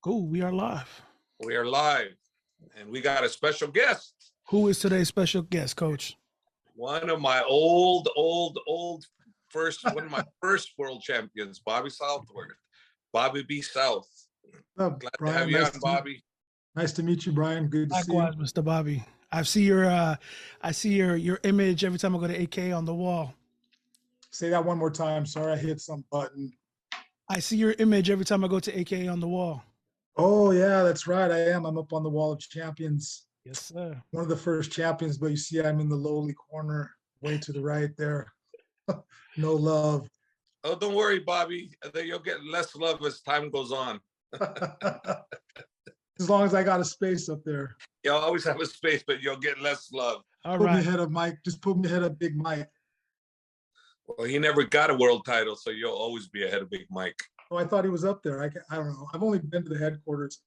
Cool, we are live. We are live, and we got a special guest. Who is today's special guest, Coach? One of my one of my first world champions, Bobby Southworth. Bobby B. South. Glad Brian, to have you on, Bobby. Nice to meet you, Brian. Good to Likewise, see you. Mr. Bobby. I see your image every time I go to AK on the wall. Say that one more time. Sorry, I hit some button. I see your image every time I go to AK on the wall. Oh, yeah, that's right. I am. I'm up on the wall of champions. Yes, sir. One of the first champions, but you see I'm in the lowly corner, way to the right there. No love. Oh, don't worry, Bobby. You'll get less love as time goes on. As long as I got a space up there. You'll always have a space, but you'll get less love. All Put right. me ahead of Mike. Just put me ahead of Big Mike. Well, he never got a world title, so you'll always be ahead of Big Mike. Oh, I thought he was up there. I don't know. I've only been to the headquarters.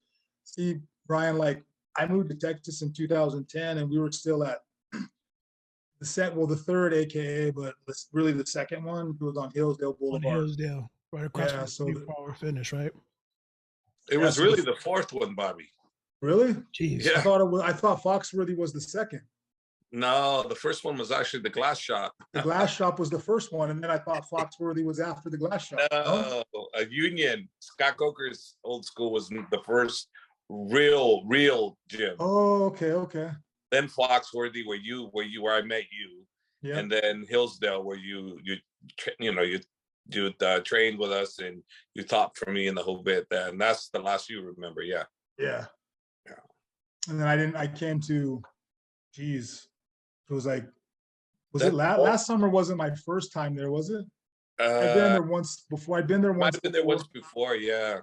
See, Brian, like I moved to Texas in 2010, and we were still at the third AKA, but really the second one was on Hillsdale On Boulevard. Hillsdale, right across Yeah, from so the power finish, right? It was really the fourth one, Bobby. Really? Jeez. Yeah. I thought Foxworthy was the second. No, the first one was actually the glass shop. The glass shop was the first one, and then I thought Foxworthy was after the glass shop. No, a Union. Scott Coker's old school was the first real gym. Oh, okay. Then Foxworthy, where I met you, Yeah. and then Hillsdale, where you trained with us and you taught for me in the whole bit. And that's the last you remember, yeah. Yeah. And then I came to, geez, it was like, last summer wasn't my first time there, was it? I've been there once before. I've been there once. Might have been there once before, yeah.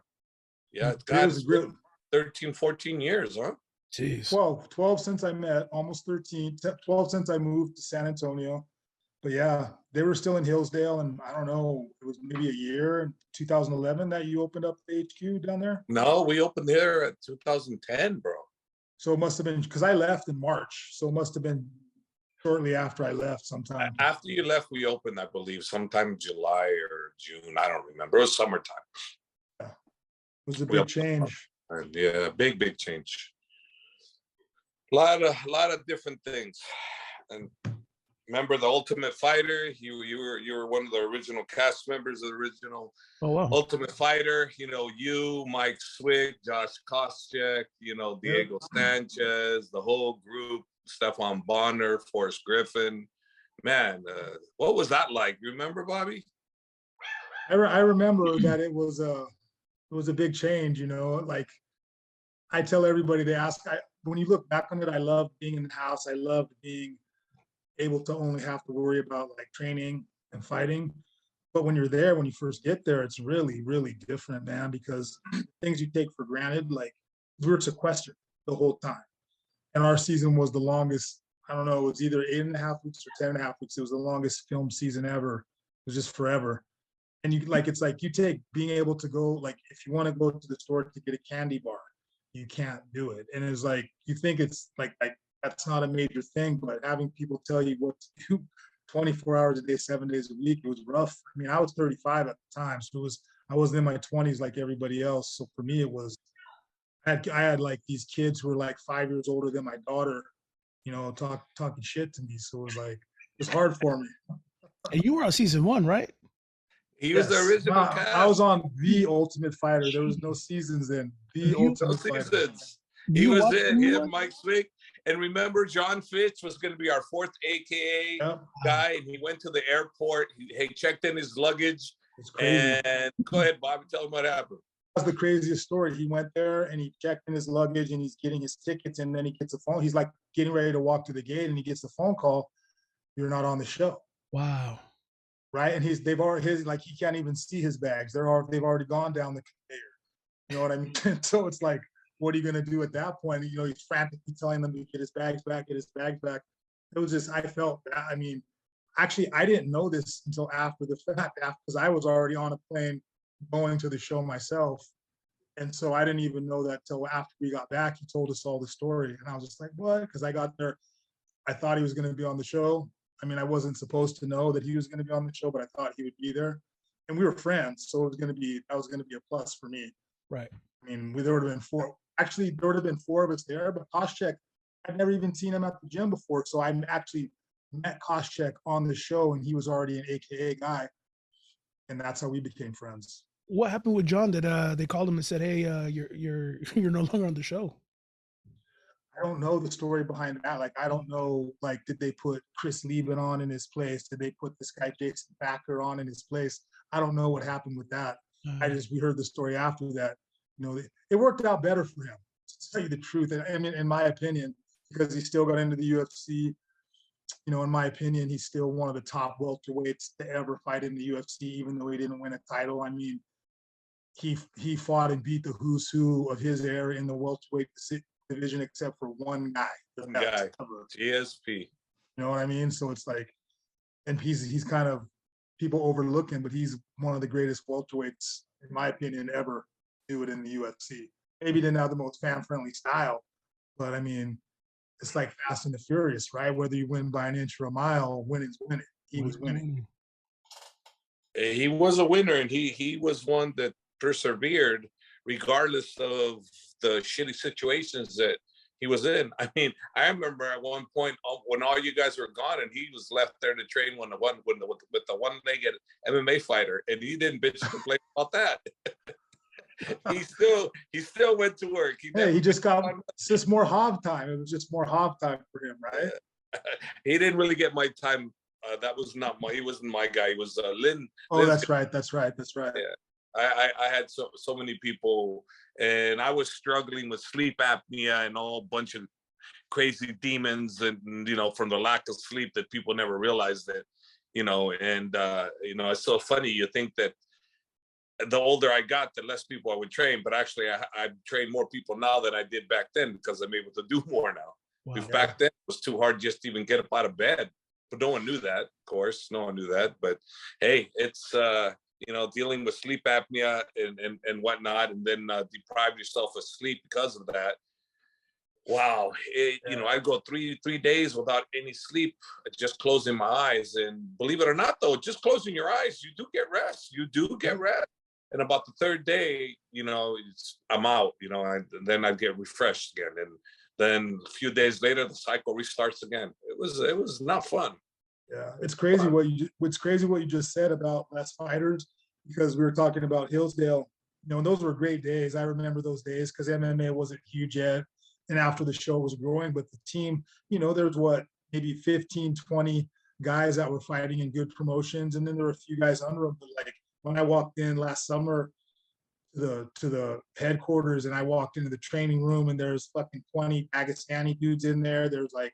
Yeah, It was really 13, 14 years, huh? Jeez. 12 since I met, almost 13, 12 since I moved to San Antonio. But yeah, they were still in Hillsdale, and I don't know, it was maybe a year in 2011 that you opened up the HQ down there? No, we opened there at 2010, bro. So it must have been, because I left in March, so it must have been shortly after I left sometime. After you left, we opened, I believe, sometime July or June. I don't remember. It was summertime. Yeah. It was a big change. And yeah, big change. A lot of different things. And remember the Ultimate Fighter? You were one of the original cast members of the original Ultimate Fighter. You, Mike Swick, Josh Koscheck, Diego Sanchez, the whole group, Stefan Bonner, Forrest Griffin. Man, what was that like? You remember, Bobby? I remember that it was a big change, like I tell everybody, they ask, when you look back on it, I loved being in the house. I loved being able to only have to worry about like training and fighting. But when you're there, when you first get there, it's really, really different, man, because things you take for granted, like we were sequestered the whole time. And our season was the longest, I don't know, it was either 8.5 weeks or 10.5 weeks. It was the longest film season ever. It was just forever. And it's like you take being able to go, like if you want to go to the store to get a candy bar, you can't do it. And it's like, you think it's like that's not a major thing, but having people tell you what to do 24 hours a day, 7 days a week, it was rough. I mean, I was 35 at the time, so I wasn't in my 20s like everybody else. So for me, it was, I had like these kids who were like 5 years older than my daughter, talking shit to me. So it was hard for me. And you were on season 1, right? He was the original cast. I was on The Ultimate Fighter. There was no seasons then. The Ultimate Fighter. He was in, him, Mike Swick. And remember, John Fitch was going to be our fourth AKA guy, and he went to the airport. He checked in his luggage. And go ahead, Bobby, tell him what happened. That was the craziest story. He went there and he checked in his luggage and he's getting his tickets, and then he gets a phone. He's like getting ready to walk to the gate, and he gets a phone call. You're not on the show. Wow. Right, and he can't even see his bags. They've already gone down the conveyor. You know what I mean? So it's like, what are you gonna do at that point? He's frantically telling them to get his bags back, get his bags back. It was just, I felt, I mean, actually, I didn't know this until after the fact, because I was already on a plane going to the show myself. And so I didn't even know that till after we got back. He told us all the story, and I was just like, what? Because I got there, I thought he was gonna be on the show. I mean, I wasn't supposed to know that he was going to be on the show, but I thought he would be there, and we were friends, so that was going to be a plus for me. Right. I mean, there would have been four. Actually, there would have been four of us there, but Koscheck, I'd never even seen him at the gym before. So I actually met Koscheck on the show, and he was already an AKA guy. And that's how we became friends. What happened with Jon? That they called him and said, "Hey, you're no longer on the show." I don't know the story behind that. Like, I don't know, like, did they put Chris Leben on in his place? Did they put this guy Jason Thacker on in his place? I don't know what happened with that. We heard the story after that. You know, it worked out better for him, to tell you the truth. And I mean, in my opinion, because he still got into the UFC, you know, in my opinion, he's still one of the top welterweights to ever fight in the UFC, even though he didn't win a title. I mean, he fought and beat the who's who of his era in the welterweight division, except for one guy. GSP. You know what I mean? So it's like, and he's kind of, people overlook him, but he's one of the greatest welterweights, in my opinion, ever do it in the UFC. Maybe didn't have the most fan-friendly style, but I mean, it's like Fast and the Furious, right? Whether you win by an inch or a mile, winning's winning. He was winning. He was a winner, and he was one that persevered regardless of the shitty situations that he was in. I mean, I remember at one point when all you guys were gone, and he was left there to train with the one-legged MMA fighter, and he didn't bitch and complain about that. he still went to work. He just got, it's just more hob time. It was just more hob time for him, right? He didn't really get my time. That was not he wasn't my guy. He was Lynn. Oh, Lynn's that's right. Yeah. I had so many people, and I was struggling with sleep apnea and all bunch of crazy demons, and you know, from the lack of sleep that people never realized that, you know. And you know, it's so funny. You think that the older I got, the less people I would train, but actually I train more people now than I did back then, because I'm able to do more now. Wow. Because back then it was too hard just to even get up out of bed. But no one knew that, of course. No one knew that. But hey, it's you know, dealing with sleep apnea and whatnot, and then deprive yourself of sleep because of that. Wow, you know, I go three days without any sleep, just closing my eyes. And believe it or not, though, just closing your eyes, you do get rest. You do get rest. And about the third day, you know, I'm out. You know, then I get refreshed again, and then a few days later, the cycle restarts again. It was not fun. Yeah, it's crazy what you just said about less fighters, because we were talking about Hillsdale. You know, and those were great days. I remember those days because MMA wasn't huge yet, and after the show was growing. But the team, you know, there's maybe 15, 20 guys that were fighting in good promotions, and then there were a few guys under them. But like when I walked in last summer to the headquarters, and I walked into the training room, and there's fucking 20 Dagestani dudes in there. There's like,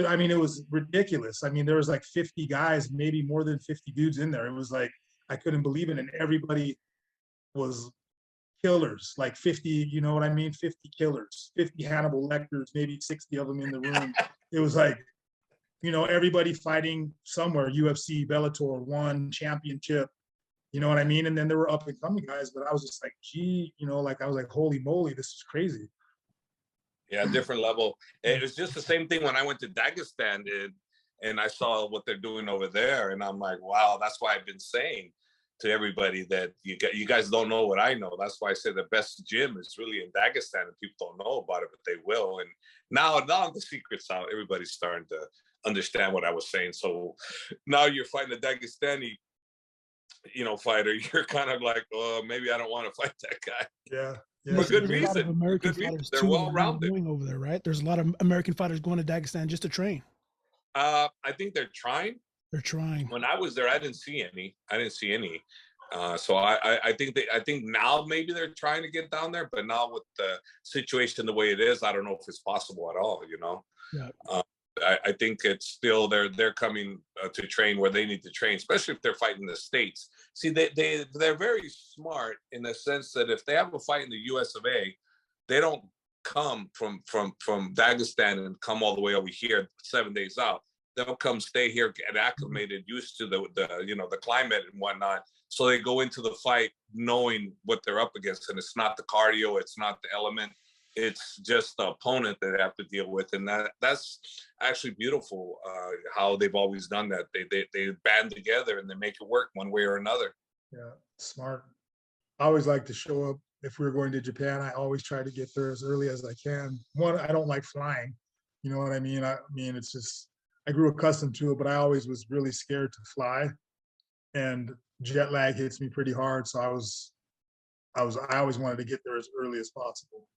I mean, it was ridiculous. I mean, there was like 50 guys, maybe more than 50 dudes in there. It was like, I couldn't believe it. And everybody was killers, like 50, you know what I mean? 50 killers, 50 Hannibal Lecters, maybe 60 of them in the room. It was like, you know, everybody fighting somewhere, UFC, Bellator, one championship, you know what I mean? And then there were up and coming guys, but I was just like, gee, you know, like I was like, holy moly, this is crazy. Yeah, different level. It was just the same thing when I went to Dagestan, and I saw what they're doing over there, and I'm like, wow, that's why I've been saying to everybody that you guys don't know what I know. That's why I said the best gym is really in Dagestan, and people don't know about it, but they will. And now the secret's out. Everybody's starting to understand what I was saying. So now you're fighting a Dagestani, you know, fighter. You're kind of like, oh, maybe I don't want to fight that guy. Yeah. For good reason. American fighters They're well rounded. going over there, right? There's a lot of American fighters going to Dagestan just to train. I think they're trying. They're trying. When I was there, I didn't see any. So I think now maybe they're trying to get down there, but now with the situation the way it is, I don't know if it's possible at all. You know. Yeah. I think it's still they're coming to train where they need to train, especially if they're fighting the States. See, they're very smart in the sense that if they have a fight in the US of A, they don't come from Dagestan and come all the way over here 7 days out. They'll come stay here, get acclimated, used to the you know, the climate and whatnot. So they go into the fight knowing what they're up against, and it's not the cardio, it's not the element. It's just the opponent that they have to deal with, and that's actually beautiful. How they've always done that. They band together and they make it work one way or another. Yeah, smart. I always like to show up if we were going to Japan, I always try to get there as early as I can. One, I don't like flying. You know what I mean? I mean, it's just, I grew accustomed to it, but I always was really scared to fly. And jet lag hits me pretty hard. So I always wanted to get there as early as possible.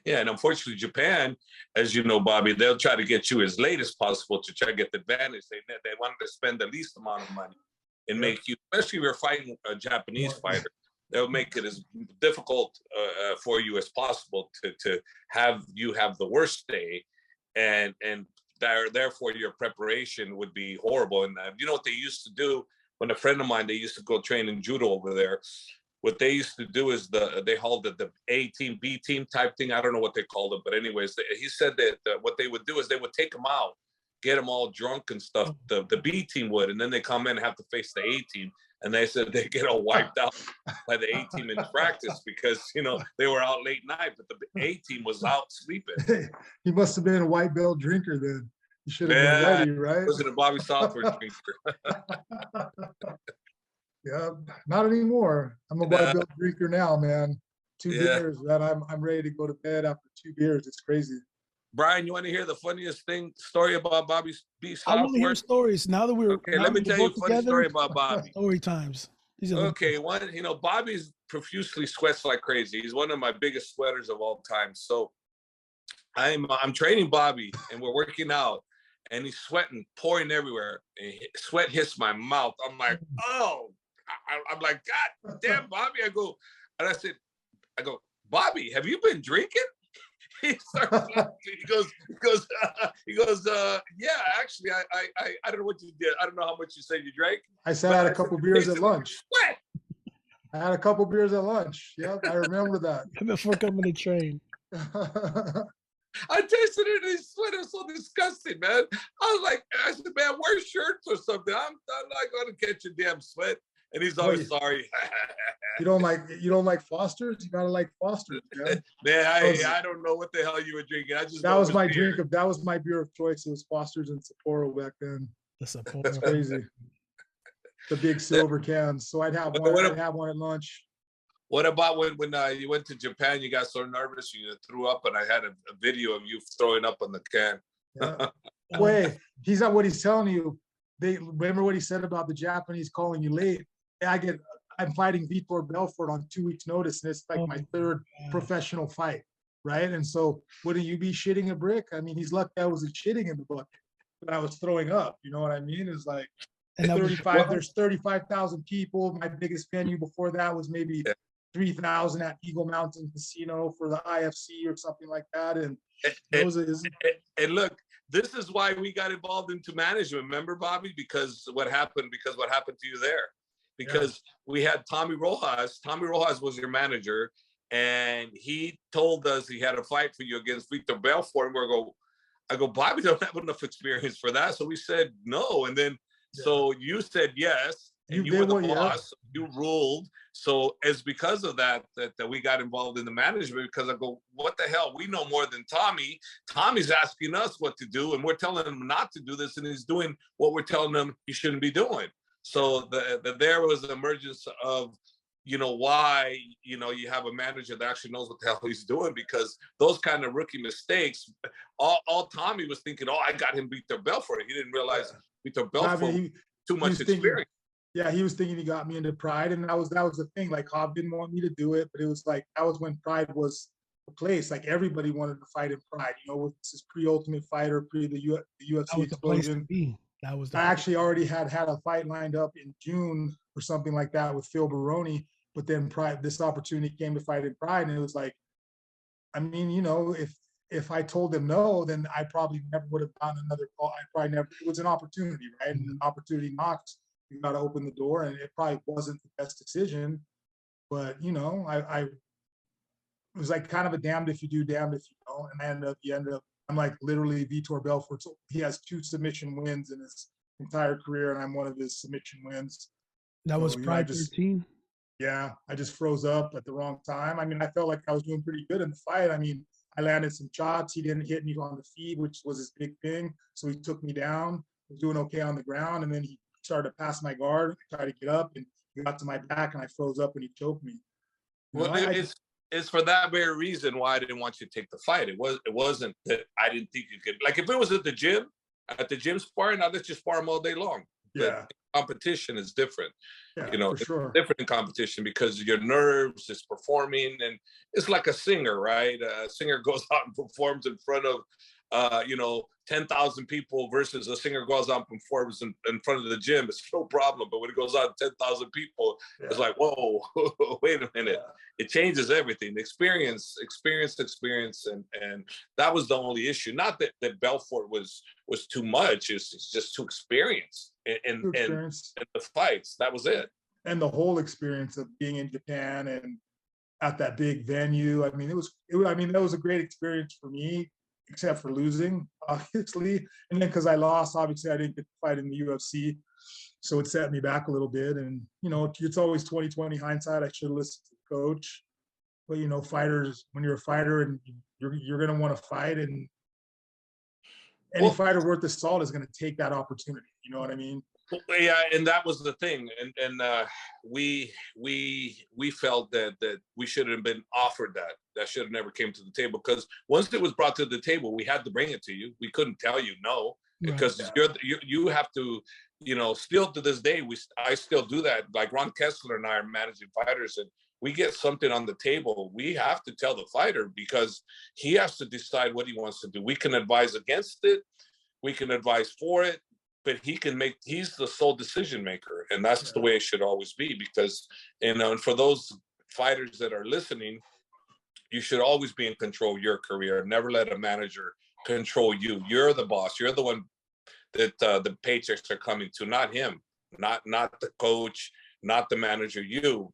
Yeah, and unfortunately, Japan, as you know, Bobby, they'll try to get you as late as possible to try to get the advantage. They wanted to spend the least amount of money and make you, especially if you're fighting a Japanese fighter, they'll make it as difficult for you as possible to have you have the worst day, and therefore your preparation would be horrible. And you know what they used to do when a friend of mine, they used to go train in judo over there. What they used to do is they called it the A team, B team type thing. I don't know what they called it, but anyways, he said that what they would do is they would take them out, get them all drunk and stuff. The B team would, and then they come in and have to face the A team. And they said they get all wiped out by the A team in practice because, you know, they were out late night, but the A team was out sleeping. He must have been a white belt drinker then. He should have been ready, right? Wasn't a Bobby Southworth drinker. Yeah, not anymore. I'm a white belt drinker now, man. 2 beers, man. I'm ready to go to bed after 2 beers. It's crazy. Brian, you want to hear the funniest story about Bobby Southworth? I want to hear stories now that we're okay. Let me tell you a funny story about Bobby. Story times. Okay, one, you know, Bobby's profusely sweats like crazy. He's one of my biggest sweaters of all time. So I'm training Bobby, and we're working out, and he's sweating, pouring everywhere. And sweat hits my mouth. I'm like, oh. I'm like, God damn, Bobby. I go, Bobby, have you been drinking? He starts laughing. He goes, yeah, actually, I don't know what you did. I don't know how much you said you drank. I said I had a couple beers at lunch. What? I had a couple beers at lunch. Yep, I remember that. Before coming to train. I tasted it, and his sweat was so disgusting, man. I said, man, wear shirts or something. I'm not going to catch your damn sweat. And he's always sorry. You don't like Foster's? You gotta like Foster's, man. Man, I don't know what the hell you were drinking. That was my beer of choice. It was Foster's and Sapporo back then. The Sapporo. That's crazy. The big silver cans. So I'd have one at lunch. What about when you went to Japan? You got so nervous you threw up, and I had a video of you throwing up on the can. Yeah. Wait, he's not what he's telling you. They remember what he said about the Japanese calling you late. I'm fighting Vitor Belfort on 2 weeks' notice, and it's like my 3rd professional fight, right? And so, wouldn't you be shitting a brick? I mean, he's lucky I wasn't shitting in the bucket, but I was throwing up. You know what I mean? It's like 35. There's 35,000 people. My biggest venue before that was maybe 3,000 at Eagle Mountain Casino for the IFC or something like that. And look, this is why we got involved into management. Remember, Bobby? Because what happened to you there. Because we had Tommy Rojas. Tommy Rojas was your manager, and he told us he had a fight for you against Vitor Belfort. And I go, Bobby don't have enough experience for that. So we said no. And then, so you said yes, and you were the boss. You ruled. So it's because of that we got involved in the management, because I go, what the hell? We know more than Tommy. Tommy's asking us what to do, and we're telling him not to do this, and he's doing what we're telling him he shouldn't be doing. So there was an emergence of, you know, why, you know, you have a manager that actually knows what the hell he's doing, because those kind of rookie mistakes, all Tommy was thinking, I got him Vitor Belfort. He didn't realize Vitor Belfort too much experience. He was thinking he got me into Pride, and that was the thing. Like, Hobb didn't want me to do it, but it was like, that was when Pride was the place. Like, everybody wanted to fight in Pride. You know, this is pre-Ultimate Fighter, pre the UFC explosion. I actually already had a fight lined up in June or something like that with Phil Baroni, but then this opportunity came to fight in Pride, and it was like, I mean, you know, if I told them no, then I probably never would have gotten another call. It was an opportunity, right? And an opportunity knocks. You got to open the door, and it probably wasn't the best decision, but you know, it was like kind of a damned if you do, damned if you don't, and you end up. I'm like literally Vitor Belfort. He has 2 submission wins in his entire career, and I'm one of his submission wins. That was Pride 13? Yeah, I just froze up at the wrong time. I mean, I felt like I was doing pretty good in the fight. I mean, I landed some shots. He didn't hit me on the feet, which was his big thing. So he took me down. I was doing okay on the ground, and then he started to pass my guard, tried to get up, and he got to my back, and I froze up, and he choked me. Well, it's for that very reason why I didn't want you to take the fight. It wasn't that I didn't think you could. Like if it was at the gym sparring, now let's just spar them all day long. Yeah. But competition is different. Yeah, You know, for sure. it's different in competition because your nerves is performing, and it's like a singer, right? A singer goes out and performs in front of, 10,000 people versus a singer goes out and performs in front of the gym. It's no problem. But when it goes out 10,000 people, it's like, whoa, wait a minute. Yeah. It changes everything. Experience, and that was the only issue. Not that Belfort was too much. It's just too experienced in the fights. That was it. And the whole experience of being in Japan and at that big venue. I mean, that was a great experience for me, except for losing, obviously. And then because I lost, obviously I didn't get to fight in the UFC. So it set me back a little bit. And, it's always 20/20 hindsight. I should have listened to the coach. But, fighters, when you're a fighter and you're going to want to fight, and any fighter worth the salt is going to take that opportunity. You know what I mean? Yeah, and that was the thing, and we felt that we should have been offered that should have never came to the table, because once it was brought to the table, we had to bring it to you. We couldn't tell you no, because you have to, still to this day I still do that. Like Ron Kessler and I are managing fighters, and we get something on the table, we have to tell the fighter, because he has to decide what he wants to do. We can advise against it, we can advise for it, but he's the sole decision maker. And that's the way it should always be, because, and for those fighters that are listening, you should always be in control of your career. Never let a manager control you. You're the boss. You're the one that the paychecks are coming to, not him, not the coach, not the manager,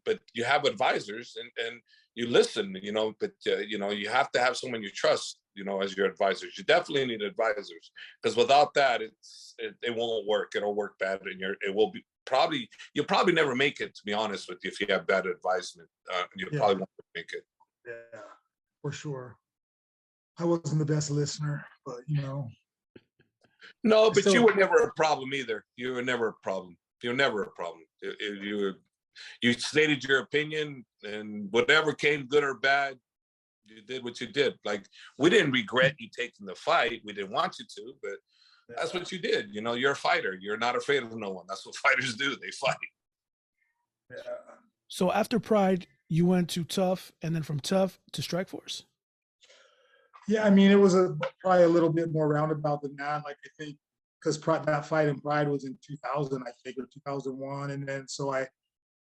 but you have advisors and you listen, but you have to have someone you trust, as your advisors. You definitely need advisors, because without that, it won't work. It'll work bad, and you'll probably never make it, to be honest with you. If you have bad advisement, probably won't make it. Yeah, for sure. I wasn't the best listener, but No, but you were never a problem either. You were never a problem. You're never a problem. You stated your opinion, and whatever came, good or bad, you did what you did. Like, we didn't regret you taking the fight. We didn't want you to, but that's what you did. You're a fighter. You're not afraid of no one. That's what fighters do. They fight. Yeah. So after Pride, you went to T.U.F, and then from T.U.F to Strikeforce. Yeah, I mean, it was probably a little bit more roundabout than that. Like, I think because that fight in Pride was in 2000, I think, or 2001, and then so I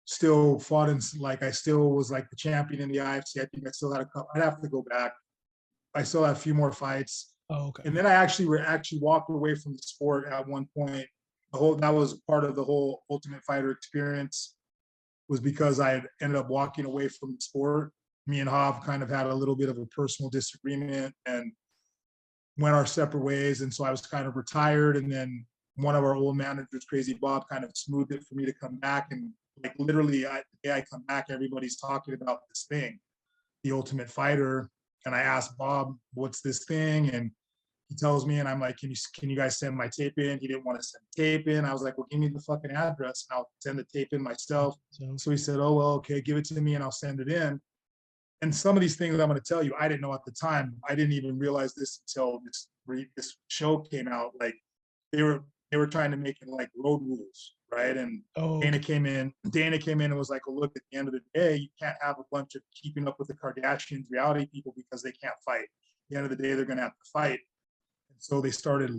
still fought I still was like the champion in the IFC. I think I still had a couple. I'd have to go back. I still had a few more fights. Oh, okay. And then I actually walked away from the sport at one point. That was part of the whole Ultimate Fighter experience, was because I had ended up walking away from the sport. Me and Hav kind of had a little bit of a personal disagreement and went our separate ways. And so I was kind of retired. And then one of our old managers, Crazy Bob, kind of smoothed it for me to come back. And like literally, the day I come back, everybody's talking about this thing, the Ultimate Fighter. And I asked Bob, what's this thing? And he tells me, and I'm like, can you guys send my tape in? He didn't want to send tape in. I was like, well, give me the fucking address and I'll send the tape in myself. So he said, oh, well, okay, give it to me and I'll send it in. And some of these things I'm going to tell you, I didn't know at the time. I didn't even realize this until this show came out. Like they were trying to make it like road rules, right? And Dana came in and was like, well, look, at the end of the day, you can't have a bunch of Keeping Up with the Kardashians reality people because they can't fight. At the end of the day, they're going to have to fight. And so they started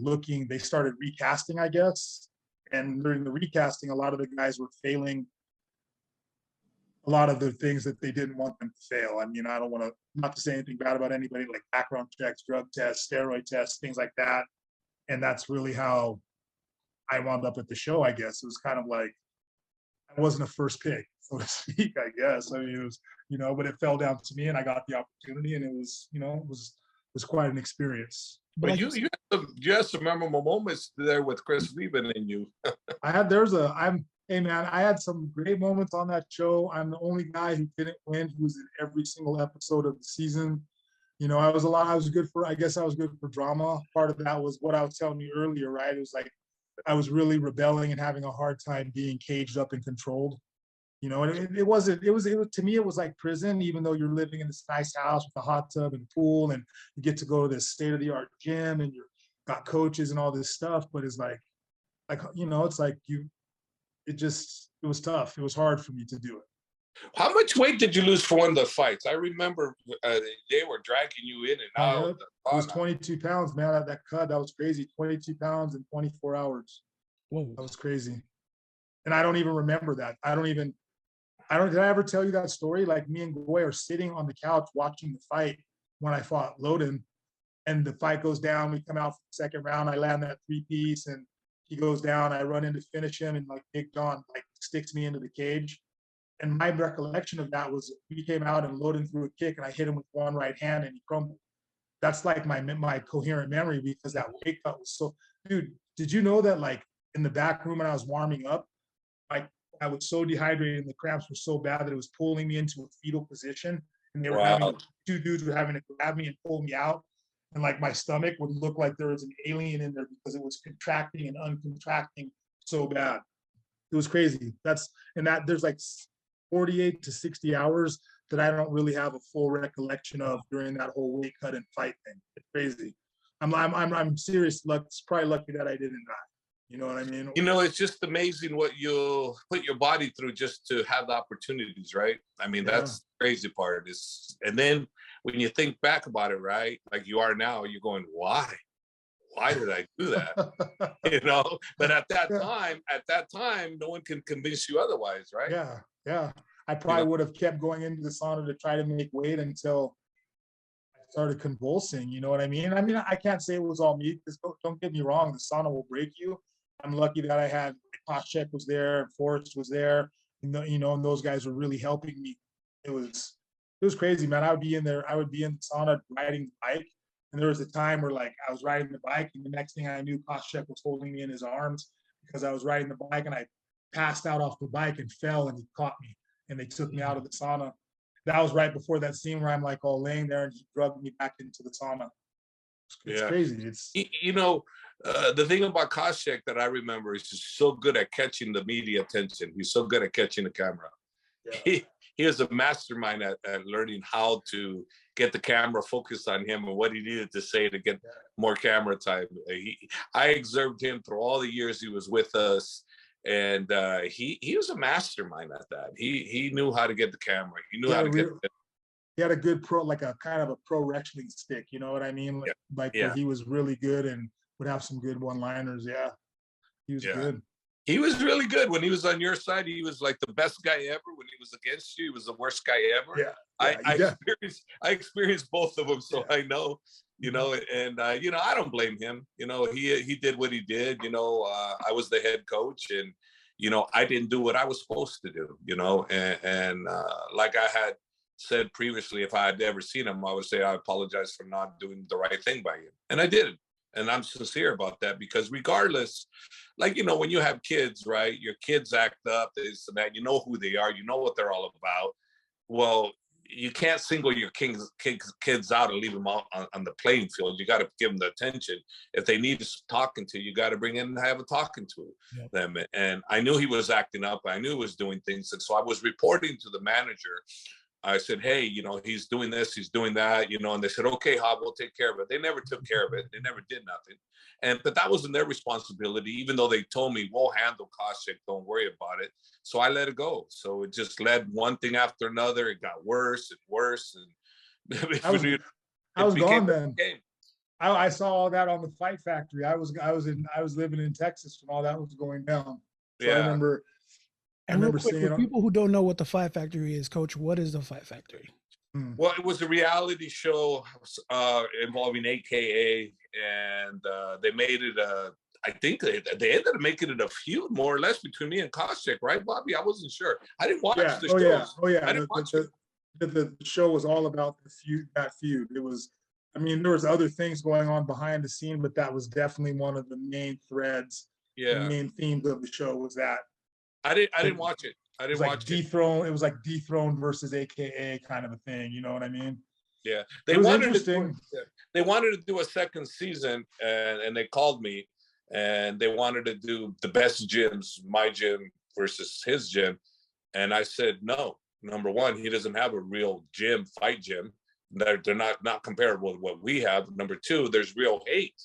recasting, I guess. And during the recasting, a lot of the guys were failing a lot of the things that they didn't want them to fail. I mean, I don't want to, not to say anything bad about anybody, like background checks, drug tests, steroid tests, things like that. And that's really how I wound up at the show, I guess. It was kind of like, I wasn't a first pick, so to speak, I guess. I mean, it was, but it fell down to me and I got the opportunity, and it was, it was quite an experience. But you had some memorable moments there with Chris Leben and you. Hey man, I had some great moments on that show. I'm the only guy who didn't win, who was in every single episode of the season. I was good for drama. Part of that was what I was telling you earlier, right? It was like I was really rebelling and having a hard time being caged up and controlled. You know, and it wasn't, it was, to me, it was like prison, even though you're living in this nice house with a hot tub and pool, and you get to go to this state-of-the-art gym, and you're got coaches and all this stuff. But it's like, you know, it's like it was tough. It was hard for me to do it. How much weight did you lose for one of the fights? I remember they were dragging you in and out. It was 22 pounds, man. That cut, that was crazy. 22 pounds in 24 hours. Whoa. That was crazy. And I don't even remember that. Did I ever tell you that story? Like, me and Goy are sitting on the couch watching the fight when I fought Leben, and the fight goes down. We come out for the second round. I land that 3-piece, and he goes down. I run in to finish him, and like Big John like sticks me into the cage. And my recollection of that was we came out and Leben threw a kick, and I hit him with one right hand, and he crumbled. That's like my coherent memory, because that weight cut was so. Dude, did you know that like in the back room when I was warming up, like I was so dehydrated and the cramps were so bad that it was pulling me into a fetal position, and they were having, two dudes were having to grab me and pull me out, and like my stomach would look like there was an alien in there because it was contracting and uncontracting so bad. It was crazy. There's like 48 to 60 hours that I don't really have a full recollection of during that whole weight cut and fight thing. It's crazy. I'm serious. It's probably lucky that I didn't die. You know what I mean? You know, it's just amazing what you'll put your body through just to have the opportunities, right? I mean, that's the crazy part. And then when you think back about it, right, like you are now, you're going, why? Why did I do that? You know, but at that time, no one can convince you otherwise, right? Yeah. I probably would have kept going into the sauna to try to make weight until I started convulsing. You know what I mean? I can't say it was all me, because don't get me wrong, the sauna will break you. I'm lucky that I had Koscheck was there, Forrest was there, and those guys were really helping me. It was crazy, man. I would be in the sauna riding the bike, and there was a time where like I was riding the bike, and the next thing I knew, Koscheck was holding me in his arms because I was riding the bike, and I passed out off the bike and fell, and he caught me, and they took me out of the sauna. That was right before that scene where I'm like all laying there, and he drugged me back into the sauna. It's crazy. The thing about Koscheck that I remember is he's so good at catching the media attention. He's so good at catching the camera. Yeah. He was a mastermind at learning how to get the camera focused on him and what he needed to say to get more camera time. I observed him through all the years he was with us, and he was a mastermind at that. He knew how to get the camera. He knew how to get it. He had a good like a kind of a pro wrestling stick, you know what I mean? Where he was really good and would have some good one-liners. Yeah, he was good. He was really good. When he was on your side, he was like the best guy ever. When he was against you, he was the worst guy ever. Yeah. I experienced both of them, so I know, and I don't blame him. He did what he did. I was the head coach, and I didn't do what I was supposed to do. And like I had said previously, if I had ever seen him, I would say I apologize for not doing the right thing by you, and I did. And I'm sincere about that, because regardless, like, when you have kids, right, your kids act up, this and that, you know who they are, you know what they're all about. Well, you can't single your kids out and leave them out on the playing field. You got to give them the attention. If they need talking to, you got to bring in and have a talking to them. And I knew he was acting up. I knew he was doing things. And so I was reporting to the manager. I said, hey, he's doing this, he's doing that, and they said, okay, Hob, we'll take care of it. They never took care of it. They never did nothing. But that wasn't their responsibility, even though they told me, we'll handle Koscheck, don't worry about it. So I let it go. So it just led one thing after another. It got worse and worse. And I was gone then. I saw all that on the Fight Factory. I was living in Texas when all that was going down. So I remember seeing it. For people who don't know what the Fight Factory is, Coach, what is the Fight Factory? Well, it was a reality show involving AKA, and they made it I think they ended up making it a feud, more or less, between me and Koscheck, right, Bobby? I wasn't sure. I didn't watch the show. I didn't watch it. The show was all about that feud. It was, there was other things going on behind the scene, but that was definitely one of the main threads. The main themes of the show was that. I didn't watch it. I didn't watch it. It was like Dethroned versus AKA kind of a thing. You know what I mean? Yeah. They wanted to do a second season, and they called me, and they wanted to do the best gyms, my gym versus his gym. And I said, no. Number one, he doesn't have a real gym, fight gym. They're not comparable with what we have. Number two, there's real hate.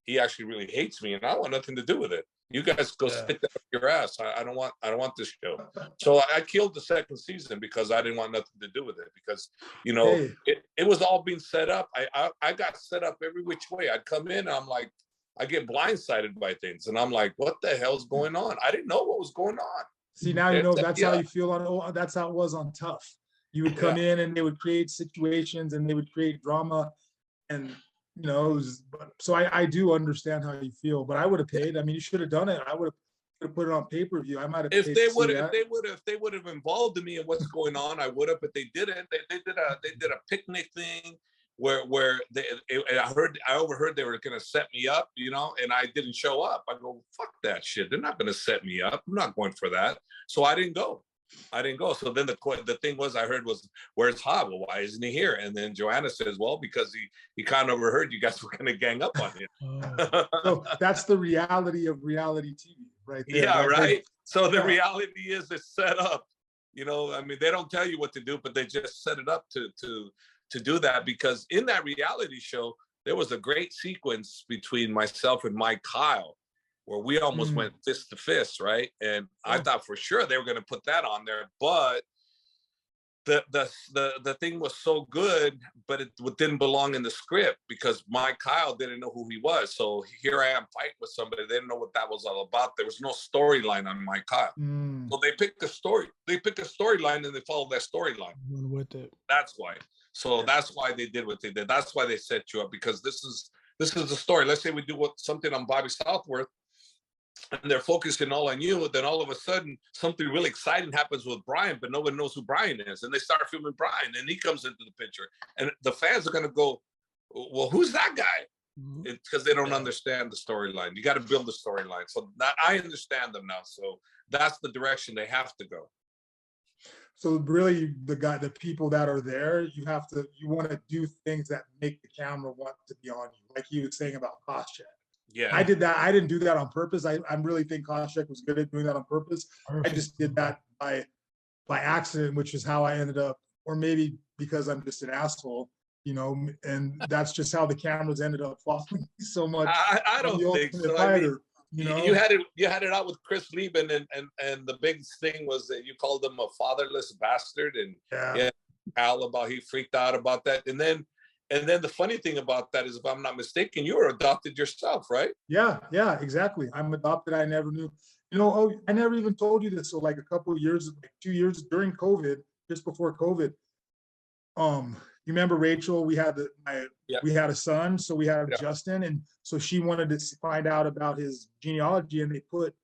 He actually really hates me, and I want nothing to do with it. You guys go stick that up your ass. I don't want this show. So I killed the second season because I didn't want nothing to do with it, because, you know, it was all being set up. I got set up every which way. I'd come in and I'm like, I get blindsided by things, and I'm like, what the hell's going on? I didn't know what was going on. See, now you know that's how you feel on, that's how it was on Tough. You would come in and they would create situations and they would create drama, and you know, it was, so I do understand how you feel, but I would have paid. I mean, you should have done it. I would have put it on pay-per-view. I might have. If they would have involved me in what's going on, I would have. But they didn't. They did a picnic thing where I overheard they were going to set me up, you know, and I didn't show up. I go, fuck that shit. They're not going to set me up. I'm not going for that. So I didn't go. So then the thing was, I heard was, where's Hob? Well, why isn't he here? And then Joanna says, well, because he kind of overheard you guys were going to gang up on him. So that's the reality of reality TV right there. Yeah, right. So the reality is it's set up. You know, I mean, they don't tell you what to do, but they just set it up to do that, because in that reality show, there was a great sequence between myself and Mike Kyle, where we almost went fist to fist, right? And I thought for sure they were going to put that on there, but the thing was so good, but it didn't belong in the script because Mike Kyle didn't know who he was. So here I am fighting with somebody. They didn't know what that was all about. There was no storyline on Mike Kyle. So they picked a story. They picked a storyline and they followed that storyline. With it. That's why. So that's why they did what they did. That's why they set you up, because this is the story. Let's say we do something on Bobby Southworth, and they're focusing all on you, then all of a sudden something really exciting happens with Brian, but no one knows who Brian is. And they start filming Brian, and he comes into the picture. And the fans are going to go, well, who's that guy? It's because they don't understand the storyline. You got to build the storyline. So I understand them now. So that's the direction they have to go. So really, the people that are there, you want to do things that make the camera want to be on you, like you were saying about Koscheck. Yeah, I did that. I didn't do that on purpose. I really think Koscheck was good at doing that on purpose. I just did that by accident, which is how I ended up, or maybe because I'm just an asshole, you know. And that's just how the cameras ended up following me so much. I don't think so. Fighter, you know, you had it out with Chris Leben, and the big thing was that you called him a fatherless bastard, and Al about he freaked out about that, and then the funny thing about that is, if I'm not mistaken, you were adopted yourself, right? Yeah, exactly. I'm adopted. I never knew. You know, I never even told you this. So like a couple of years, like 2 years during COVID, just before COVID, you remember Rachel? We had we had a son, so we had Justin, and so she wanted to find out about his genealogy, and they put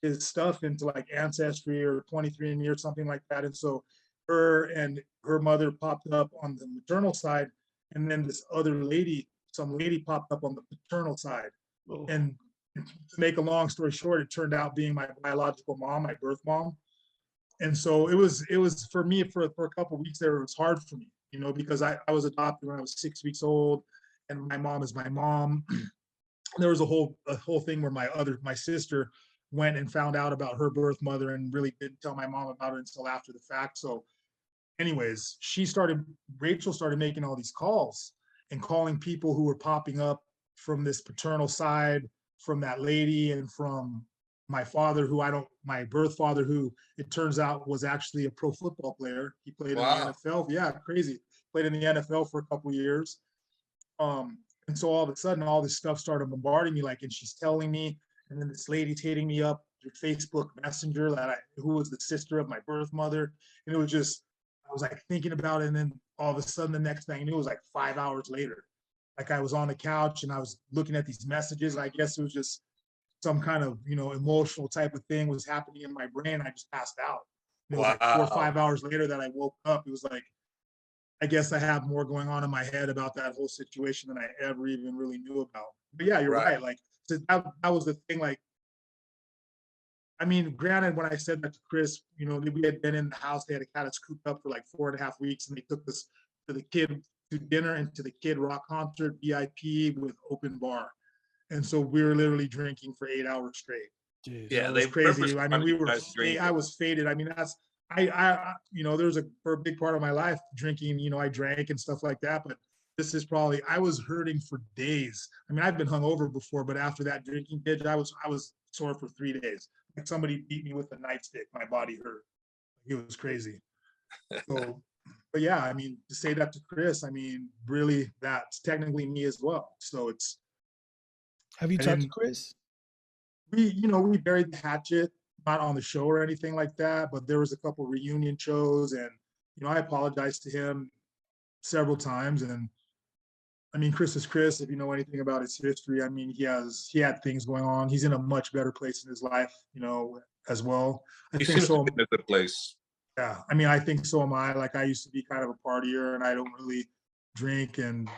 his stuff into like Ancestry or 23andMe or something like that, and so her and her mother popped up on the maternal side. And then this other lady, some lady popped up on the paternal side. And to make a long story short, it turned out being my biological mom, my birth mom. And so it was for me for a couple of weeks there, it was hard for me, you know, because I was adopted when I was 6 weeks old, and my mom is my mom. There was a whole thing where my sister went and found out about her birth mother and really didn't tell my mom about it until after the fact. So anyways, Rachel started making all these calls and calling people who were popping up from this paternal side, from that lady, and from my father, my birth father, who it turns out was actually a pro football player. He played in the NFL. Yeah, crazy. Played in the NFL for a couple of years. And so all of a sudden, all this stuff started bombarding me, and she's telling me, and then this lady's hitting me up through Facebook Messenger who was the sister of my birth mother. And it was just, I was like thinking about it, and then all of a sudden the next thing I knew, it was like 5 hours later. Like I was on the couch and I was looking at these messages. I guess it was just some kind of, you know, emotional type of thing was happening in my brain. I just passed out. It was like 4 or 5 hours later that I woke up. It was like, I guess I have more going on in my head about that whole situation than I ever even really knew about. But yeah, you're right. Like so that was the thing. Like, I mean, granted, when I said that to Chris, you know, we had been in the house, they had us cooped up for like 4.5 weeks, and they took us to dinner and to the Kid Rock concert, VIP with open bar. And so we were literally drinking for 8 hours straight. Jeez. Yeah, it was crazy. I mean, I was faded. I mean, you know, for a big part of my life, drinking, you know, I drank and stuff like that, but this is probably, I was hurting for days. I mean, I've been hungover before, but after that drinking binge, I was sore for 3 days. Like somebody beat me with a nightstick. My body hurt. It was crazy. So, but yeah, I mean, to say that to Chris, I mean, really, that's technically me as well. So it's. Have you talked to Chris? You know, we buried the hatchet, not on the show or anything like that, but there was a couple reunion shows, and you know, I apologized to him several times. And I mean, Chris is Chris. If you know anything about his history, I mean, he had things going on. He's in a much better place in his life, you know, as well. I think so. In a good place. Yeah, I mean, I think so am I. Like, I used to be kind of a partier, and I don't really drink and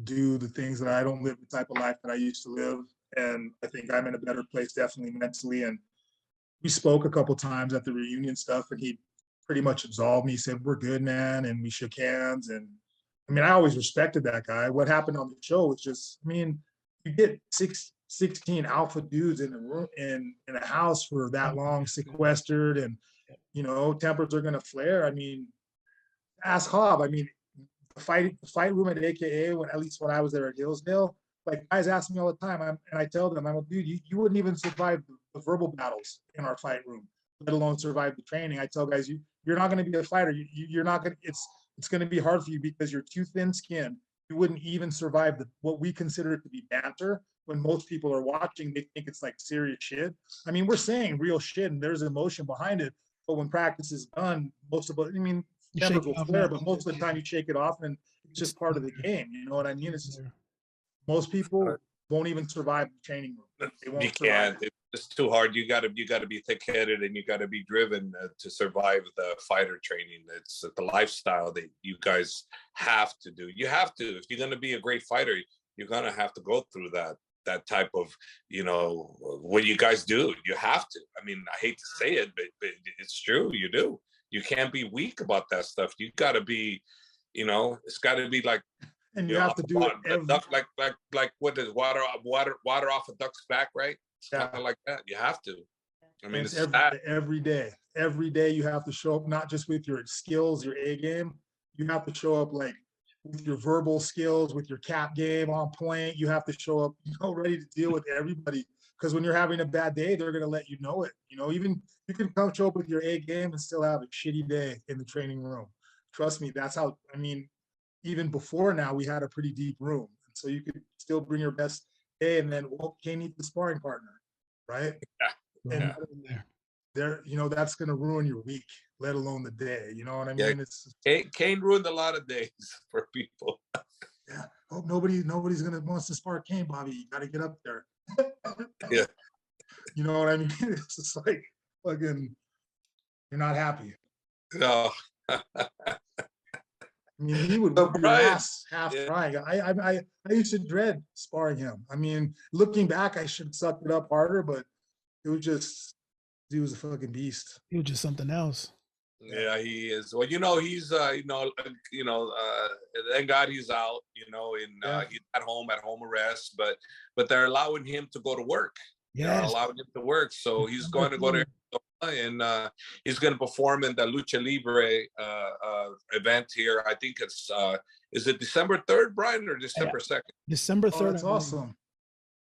do the things that I don't live the type of life that I used to live. And I think I'm in a better place, definitely mentally. And we spoke a couple times at the reunion stuff, and he pretty much absolved me. He said, "We're good, man," and we shook hands. And I mean, I always respected that guy. What happened on the show was just, I mean, you get 16 alpha dudes in a room, in a house for that long, sequestered, and you know, tempers are gonna flare. I mean, ask Hob. I mean, the fight room at AKA, when at least when I was there at Hillsdale, like guys ask me all the time, and I tell them, I'm like, dude, you wouldn't even survive the verbal battles in our fight room, let alone survive the training. I tell guys, you're not going to be a fighter. You're not going to. It's going to be hard for you because you're too thin-skinned. You wouldn't even survive what we consider to be banter. When most people are watching, they think it's like serious shit. I mean, we're saying real shit, and there's emotion behind it. But when practice is done, most of it, I mean, tempers will flare, but most of the time you shake it off, and it's just part of the game. You know what I mean? It's just most people won't even survive the training room. They won't. You can't. It's too hard. You got to be thick-headed, and you got to be driven to survive the fighter training. It's the lifestyle that you guys have to do. You have to. If you're going to be a great fighter, you're going to have to go through that type of, you know, what you guys do. You have to. I mean, I hate to say it, but it's true. You do. You can't be weak about that stuff. You got to be, you know, it's got to be like. And you have to do it duck, like what is water off a duck's back, right? It's yeah. kind of like that. You have to. I mean, it's every day. Every day you have to show up, not just with your skills, your A game. You have to show up like with your verbal skills, with your cap game on point. You have to show up, you know, ready to deal with everybody. Because when you're having a bad day, they're gonna let you know it. You know, even you can come show up with your A game and still have a shitty day in the training room. Trust me, that's how. I mean. Even before now, we had a pretty deep room. So you could still bring your best day, and then, well, Cain needs the sparring partner, right? Yeah. And there, you know, that's going to ruin your week, let alone the day. You know what I mean? Yeah. Cain ruined a lot of days for people. Yeah. Hope nobody's wants to spar Cain, Bobby. You got to get up there. Yeah. You know what I mean? It's just like fucking, you're not happy. No. I mean, he would whip your ass half trying. I used to dread sparring him. I mean, looking back, I should have sucked it up harder, but it was just, he was a fucking beast. He was just something else. Yeah, he is. Well, you know, he's thank God he's out, you know, and he's at home arrest, but they're allowing him to go to work. Yeah, allowing him to work. So he's going to go to and he's going to perform in the Lucha Libre event here. I think it's is it December 3rd, Brian, or December 2nd? December 3rd. That's awesome.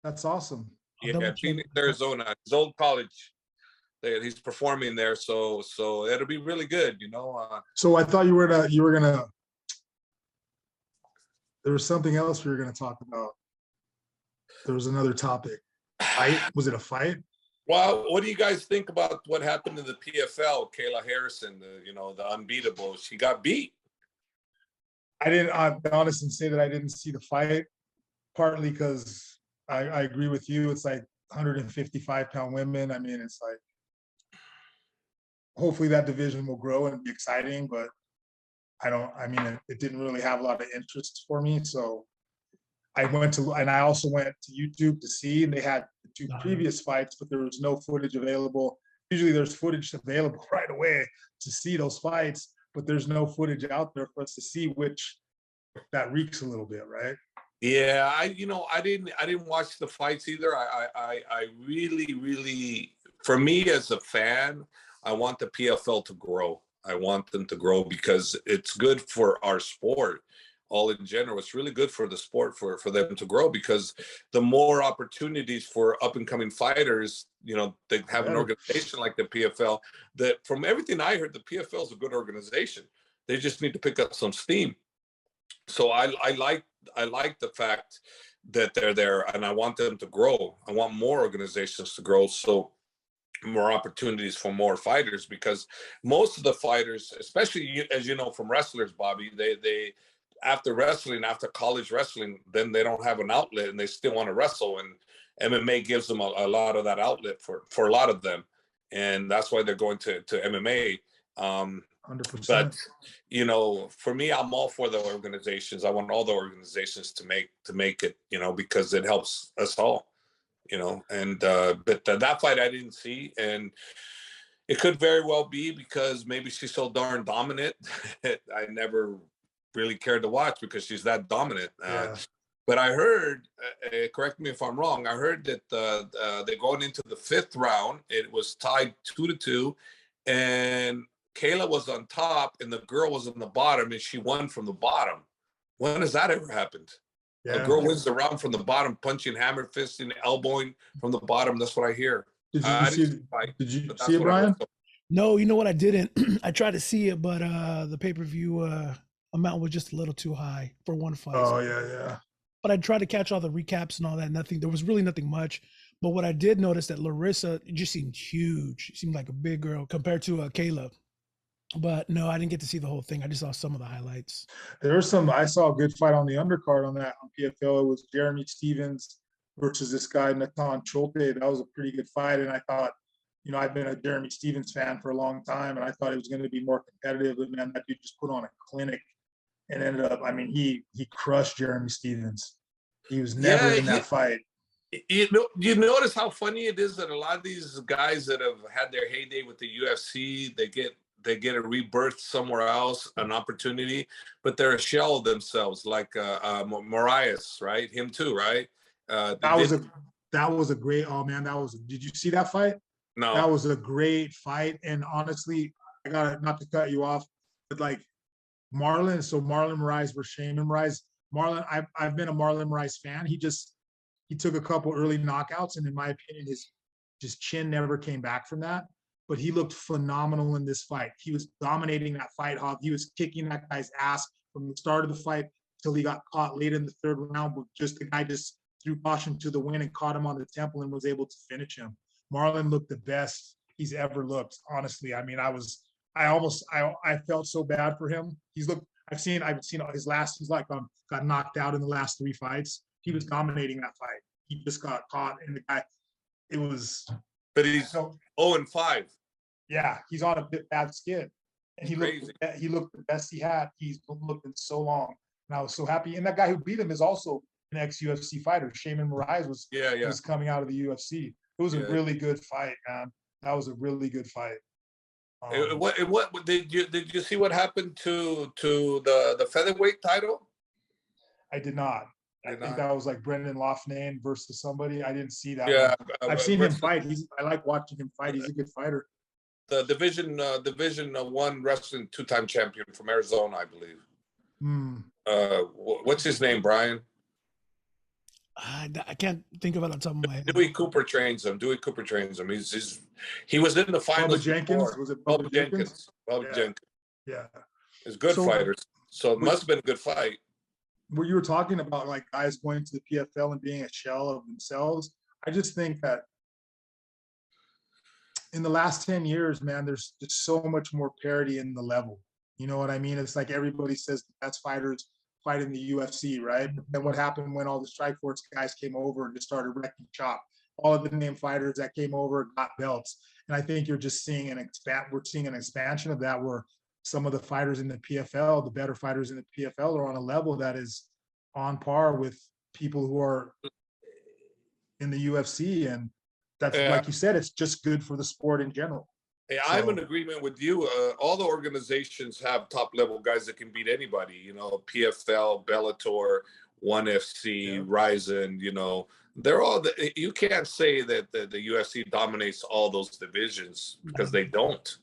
That's awesome. Yeah, Phoenix, Arizona, his old college. He's performing there, so it'll be really good, you know. So I thought you were gonna. There was something else we were gonna talk about. There was another topic. Fight? Was it a fight? Well, what do you guys think about what happened in the PFL? Kayla Harrison, the unbeatable. She got beat. I'll be honest and say that I didn't see the fight, partly because I agree with you. It's like 155-pound women. I mean, it's like, hopefully that division will grow and be exciting, but it didn't really have a lot of interest for me. So I also went to YouTube to see, and they had the 2 previous fights, but there was no footage available. Usually there's footage available right away to see those fights, but there's no footage out there for us to see, which that reeks a little bit, right? Yeah, I didn't watch the fights either. I really, for me as a fan, I want the PFL to grow. I want them to grow because it's good for our sport. All in general, it's really good for the sport for them to grow, because the more opportunities for up and coming fighters, you know, they have an organization like the PFL. That, from everything I heard, the PFL is a good organization. They just need to pick up some steam. So I like the fact that they're there, and I want them to grow. I want more organizations to grow, so more opportunities for more fighters, because most of the fighters, especially as you know from wrestlers, Bobby, they after wrestling, after college wrestling, then they don't have an outlet and they still want to wrestle, and MMA gives them a lot of that outlet for a lot of them, and that's why they're going to MMA. 100%. But you know, for me, I'm all for the organizations. I want all the organizations to make it, you know, because it helps us all, you know. And but that fight I didn't see, and it could very well be because maybe she's so darn dominant. I never really cared to watch because she's that dominant. But I heard, correct me if I'm wrong, I heard that they're going into the 5th round. It was tied 2-2, and Kayla was on top and the girl was on the bottom, and she won from the bottom. When has that ever happened? A girl wins the round from the bottom, punching, hammer fisting, elbowing from the bottom. That's what I hear. Did you see it, Brian? No, you know what, I didn't. I tried to see it, but the pay-per-view amount was just a little too high for one fight. Oh, yeah. But I tried to catch all the recaps and all that. Nothing. There was really nothing much. But what I did notice that Larissa just seemed huge. She seemed like a big girl compared to Kayla. But no, I didn't get to see the whole thing. I just saw some of the highlights. There was I saw a good fight on the undercard on PFL. It was Jeremy Stevens versus this guy, Nathan Cholte. That was a pretty good fight. And I thought, you know, I've been a Jeremy Stevens fan for a long time, and I thought it was going to be more competitive. But man, that dude just put on a clinic and ended up, I mean, he crushed Jeremy Stevens. He was never in that fight. You know, you notice how funny it is that a lot of these guys that have had their heyday with the UFC, they get a rebirth somewhere else, an opportunity, but they're a shell of themselves, like Marias, right? Him too, right? That was a great, oh man, did you see that fight? No. That was a great fight. And honestly, I gotta, not to cut you off, but like Marlon Moraes versus Shaman Moraes. Marlon, I've been a Marlon Moraes fan. He took a couple early knockouts, and in my opinion, his chin never came back from that. But he looked phenomenal in this fight. He was dominating that fight, Hob. He was kicking that guy's ass from the start of the fight till he got caught late in the 3rd round. But the guy just threw caution to the wind and caught him on the temple and was able to finish him. Marlon looked the best he's ever looked. Honestly, I mean, I felt so bad for him. I've seen his last. He's like got knocked out in the last 3 fights. He was dominating that fight. He just got caught, and the guy, it was. But he's 0-5. Yeah, he's on a bit bad skid, and he looked the best he had. He's looked in so long, and I was so happy. And that guy who beat him is also an ex-UFC fighter. Shaman Moraes was coming out of the UFC. It was a really good fight, man. That was a really good fight. What did you see what happened to the featherweight title? I did not. I think that was like Brendan Loughnane versus somebody. I didn't see that. Yeah, I've seen him fight. I like watching him fight. He's a good fighter. The Division 1 wrestling 2-time champion from Arizona, I believe. What's his name, Brian? I can't think of it on top of my head. Dewey Cooper trains him. He was in the finals. Bubba Jenkins? Was it Bubba Jenkins? Bubba Jenkins. Yeah. It's good fighters. So it must have been a good fight. Where you were talking about like guys going to the PFL and being a shell of themselves, I just think that in the last 10 years, man, there's just so much more parity in the level. You know what I mean? It's like everybody says the best fighters fight in the UFC, right? But then what happened when all the Strikeforce guys came over and just started wrecking shop? All of the name fighters that came over got belts. And I think you're just seeing we're seeing an expansion of that, where some of the fighters in the PFL, the better fighters in the PFL, are on a level that is on par with people who are in the UFC. And that's, like you said, it's just good for the sport in general. Hey, I'm in agreement with you. All the organizations have top level guys that can beat anybody, you know, PFL, Bellator, ONE FC, Yeah. Rizin, you know, they're all you can't say that the UFC dominates all those divisions because they don't.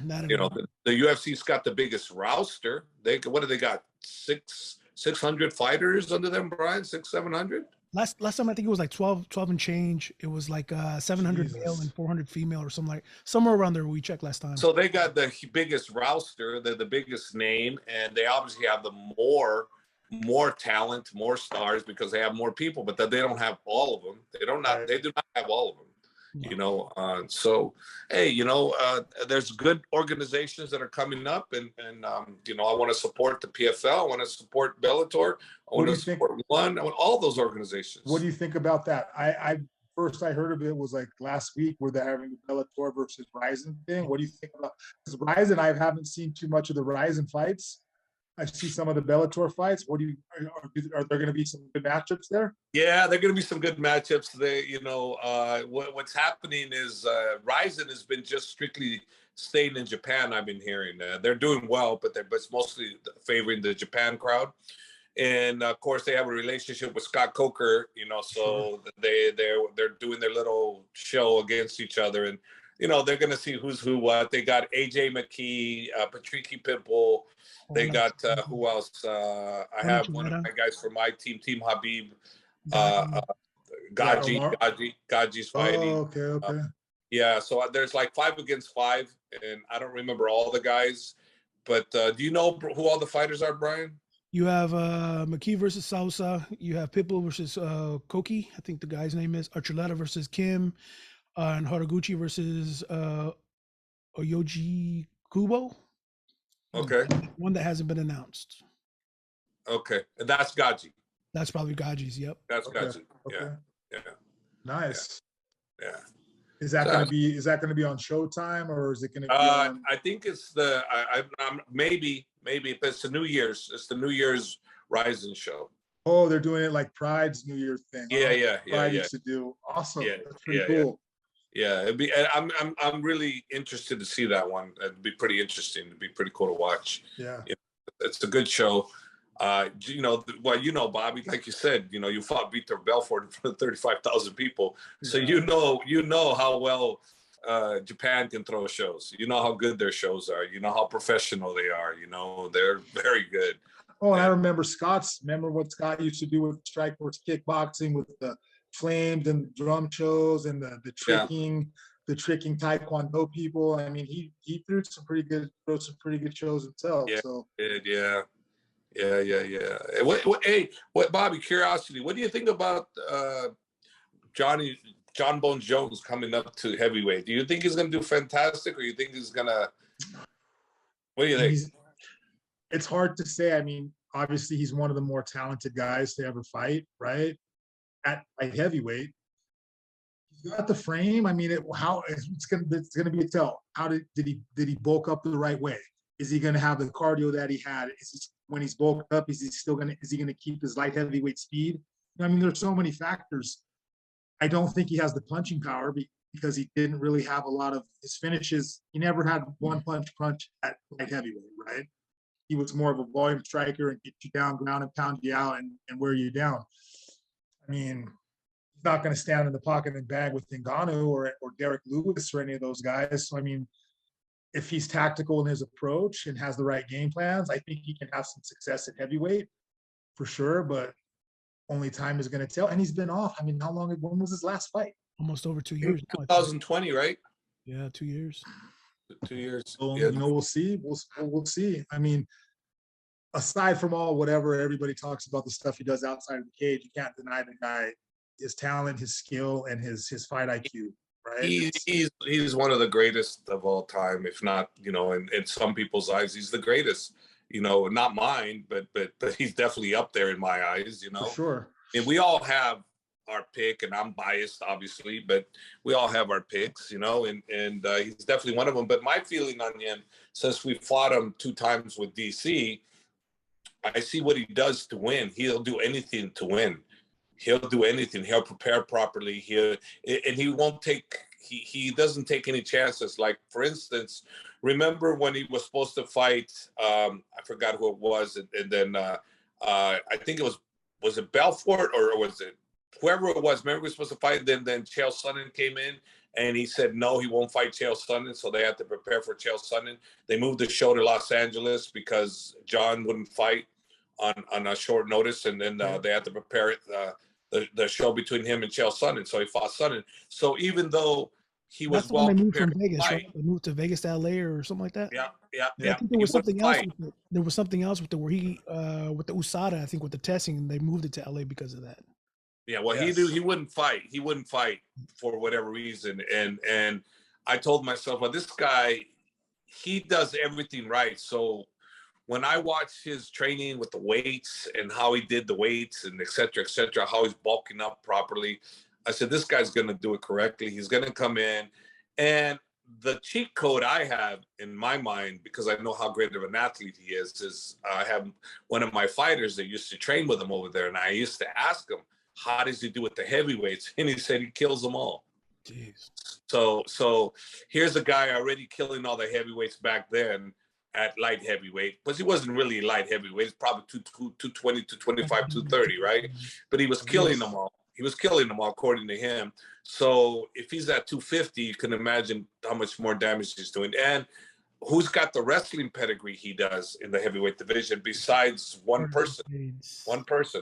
Not at You know, all. the UFC's got the biggest roster. What do they got? 600 fighters under them, Brian? 700? Last time I think it was like 12 and change. It was like 700 male Jesus. and 400 female or something, like somewhere around there. We checked last time. So they got the biggest roster, they're the biggest name, and they obviously have the more talent, more stars because they have more people, but they don't have all of them. They do not have all of them. No. You know, so hey, you know, there's good organizations that are coming up, and you know, I want to support the PFL, I want to support Bellator, I want to support ONE, I want all those organizations. What do you think about that? I first I heard of it was like last week where they're having the Bellator versus Rizin thing. What do you think about? Because Rizin, I haven't seen too much of the Rizin fights. I see some of the Bellator fights. What do you are there going to be some good matchups there? Yeah, there are going to be some good matchups. They, you know, what's happening is Rizin has been just strictly staying in Japan. I've been hearing they're doing well, but it's mostly favoring the Japan crowd. And of course, they have a relationship with Scott Coker, you know, so they're doing their little show against each other, and you know they're going to see who's who what. They got AJ McKee, Patricky Pitbull. They got who else? I have one of my guys from my team, Team Habib. Gaji's fighting. Oh, okay. Yeah, so there's like 5 against 5, and I don't remember all the guys, but do you know who all the fighters are, Brian? You have McKee versus Sousa. You have Pitbull versus Koki. I think the guy's name is Archuleta versus Kim, and Haraguchi versus Oyoji Kubo. Okay. One that hasn't been announced. Okay, and that's Gaji. That's probably Gaji's. Yep. That's Gaji. Okay. Yeah. Nice. Yeah. Is that going to be on Showtime, or is it going to be on? I think it's I'm maybe it's the New Year's. It's the New Year's Rizin show. Oh, they're doing it like Pride's New Year's thing. Yeah. Pride used to do. Awesome. Yeah, that's pretty cool. Yeah, it'd be. I'm really interested to see that one. It'd be pretty interesting. It'd be pretty cool to watch. Yeah. It's a good show. You know, well, you know, Bobby, like you said, you know, you fought Vitor Belfort in front of 35,000 people. So you know how well Japan can throw shows. You know how good their shows are. You know how professional they are. You know, they're very good. Oh, and I remember what Scott used to do with Strikeforce kickboxing with the flames and drum shows and the tricking Taekwondo people. I mean, he threw some pretty good shows himself. Yeah, so yeah. What, Bobby? Curiosity. What do you think about Jon Bones Jones coming up to heavyweight? Do you think he's going to do fantastic, or you think he's going to? What do you think? It's hard to say. I mean, obviously, he's one of the more talented guys to ever fight, right? At heavyweight, he's got the frame. I mean, it's gonna be a tell. How did he bulk up the right way? Is he gonna have the cardio that he had? When he's bulked up, is he gonna keep his light heavyweight speed? I mean, there's so many factors. I don't think he has the punching power because he didn't really have a lot of his finishes. He never had one punch at light heavyweight, right? He was more of a volume striker and get you down, ground and pound you out and wear you down. I mean, he's not going to stand in the pocket and bag with Ngannou or Derek Lewis or any of those guys. So, I mean, if he's tactical in his approach and has the right game plans, I think he can have some success at heavyweight for sure, but only time is going to tell. And he's been off. I mean, when was his last fight? Almost over 2 years. 2020, right? Yeah, 2 years. 2 years. So, yeah. You know, we'll see. We'll see. I mean, aside from whatever everybody talks about the stuff he does outside of the cage, you can't deny the guy, his talent, his skill, and his fight IQ, right? He's one of the greatest of all time, if not, you know, in some people's eyes, he's the greatest. You know, not mine, but he's definitely up there in my eyes, you know. For sure. And we all have our pick, and I'm biased, obviously, but we all have our picks, you know, and he's definitely one of them. But my feeling on him, since we fought him 2 times with DC, I see what he does to win. He'll do anything to win. He'll do anything. He'll prepare properly. He won't take. He doesn't take any chances. Like, for instance, remember when he was supposed to fight? I forgot who it was, and then I think it was was it Belfort or was it whoever it was? Remember we were supposed to fight. Then Chael Sonnen came in and he said no, he won't fight Chael Sonnen. So they had to prepare for Chael Sonnen. They moved the show to Los Angeles because John wouldn't fight on a short notice, and then they had to prepare it. The show between him and Chael Sonnen. So he fought Sonnen. So even though he was well prepared from Vegas, right? They moved to Vegas to LA or something like that. Yeah. I think there was something else. There was something else with where he with the USADA, I think, with the testing, and they moved it to LA because of that. Yeah, well, he wouldn't fight. He wouldn't fight for whatever reason. And I told myself, well, this guy, he does everything right. So when I watched his training with the weights and how he did the weights and et cetera, how he's bulking up properly, I said, this guy's going to do it correctly. He's going to come in. And the cheat code I have in my mind, because I know how great of an athlete he is I have one of my fighters that used to train with him over there. And I used to ask him, how does he do with the heavyweights? And he said he kills them all. Jeez. So here's a guy already killing all the heavyweights back then at light heavyweight, because he wasn't really light heavyweight. He's probably 220, 225, 230, right? But he was killing them all. He was killing them all, according to him. So if he's at 250, you can imagine how much more damage he's doing. And who's got the wrestling pedigree he does in the heavyweight division besides one person? One person.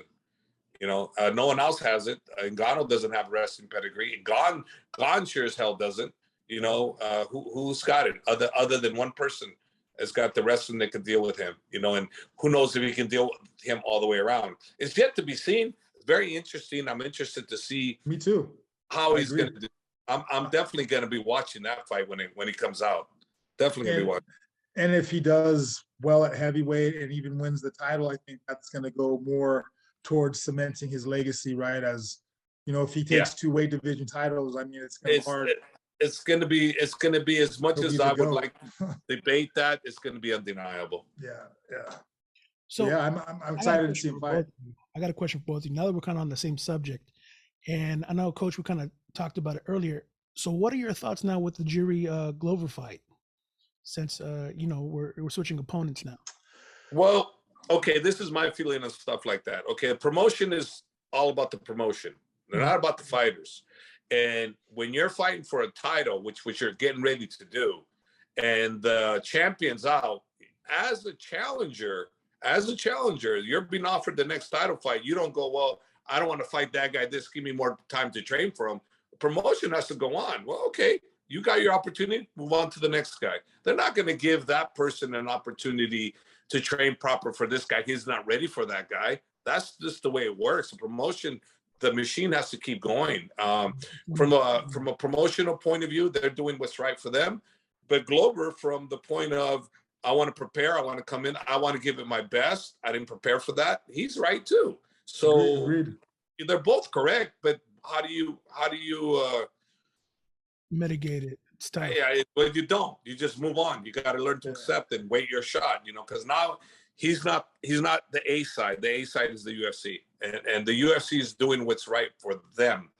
You know, no one else has it. Ngannou doesn't have wrestling pedigree. Gon sure as hell doesn't. You know, who's got it other than one person has got the wrestling that can deal with him. You know, and who knows if he can deal with him all the way around. It's yet to be seen. Very interesting. I'm interested to see. Me too. How he's going to do. I'm definitely going to be watching that fight when he comes out. Definitely going to be watching. And if he does well at heavyweight and even wins the title, I think that's going to go more towards cementing his legacy, right? As you know, if he takes 2 weight division titles, I mean, it's going to be hard. It's going to be as much as I would like to debate that. It's going to be undeniable. Yeah. So yeah, I'm excited to see him fight. I got a question for both of you. Now that we're kind of on the same subject, and I know, Coach, we kind of talked about it earlier. So, what are your thoughts now with the Jiri Glover fight? Since you know, we're switching opponents now. Well, okay, this is my feeling on stuff like that. Okay, promotion is all about the promotion. They're not about the fighters. And when you're fighting for a title, which you're getting ready to do, and the champion's out, as a challenger, you're being offered the next title fight. You don't go, well, I don't want to fight that guy. This give me more time to train for him. The promotion has to go on. Well, okay, you got your opportunity. Move on to the next guy. They're not going to give that person an opportunity to train proper for this guy. He's not ready for that guy. That's just the way it works. The promotion, the machine has to keep going. From a promotional point of view, they're doing what's right for them. But Glover, from the point of, I want to prepare, I want to come in, I want to give it my best. I didn't prepare for that. He's right too. So Agreed. They're both correct, but how do you mitigate it? It's tough. Yeah, but you don't. You just move on. You got to learn to accept and wait your shot. You know, because now he's not the A side. The A side is the UFC, and the UFC is doing what's right for them.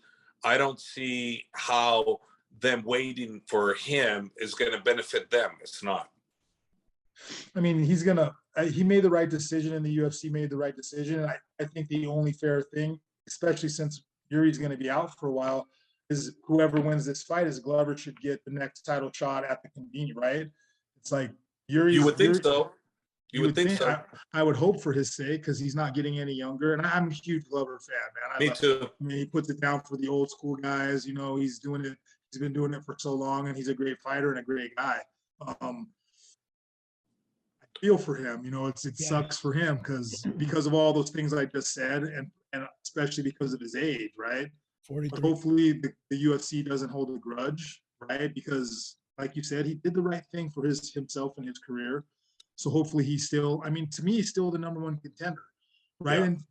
I don't see how them waiting for him is going to benefit them. It's not. I mean, he made the right decision, and the UFC made the right decision. And I think the only fair thing, especially since Yuri's going to be out for a while, is whoever wins this fight is Glover should get the next title shot at the convenient, right? It's like Yuri. You would think so. You would think so. I would hope for his sake, because he's not getting any younger. And I'm a huge Glover fan, man. Me too. I mean, he puts it down for the old school guys. You know, he's doing it. He's been doing it for so long, and he's a great fighter and a great guy. I feel for him. You know, it sucks for him because of all those things I just said, and especially because of his age, right? 43. But hopefully the UFC doesn't hold a grudge, right? Because, like you said, he did the right thing for himself and his career. So hopefully he's still, I mean, to me, he's still the #1 contender, right? Yeah. And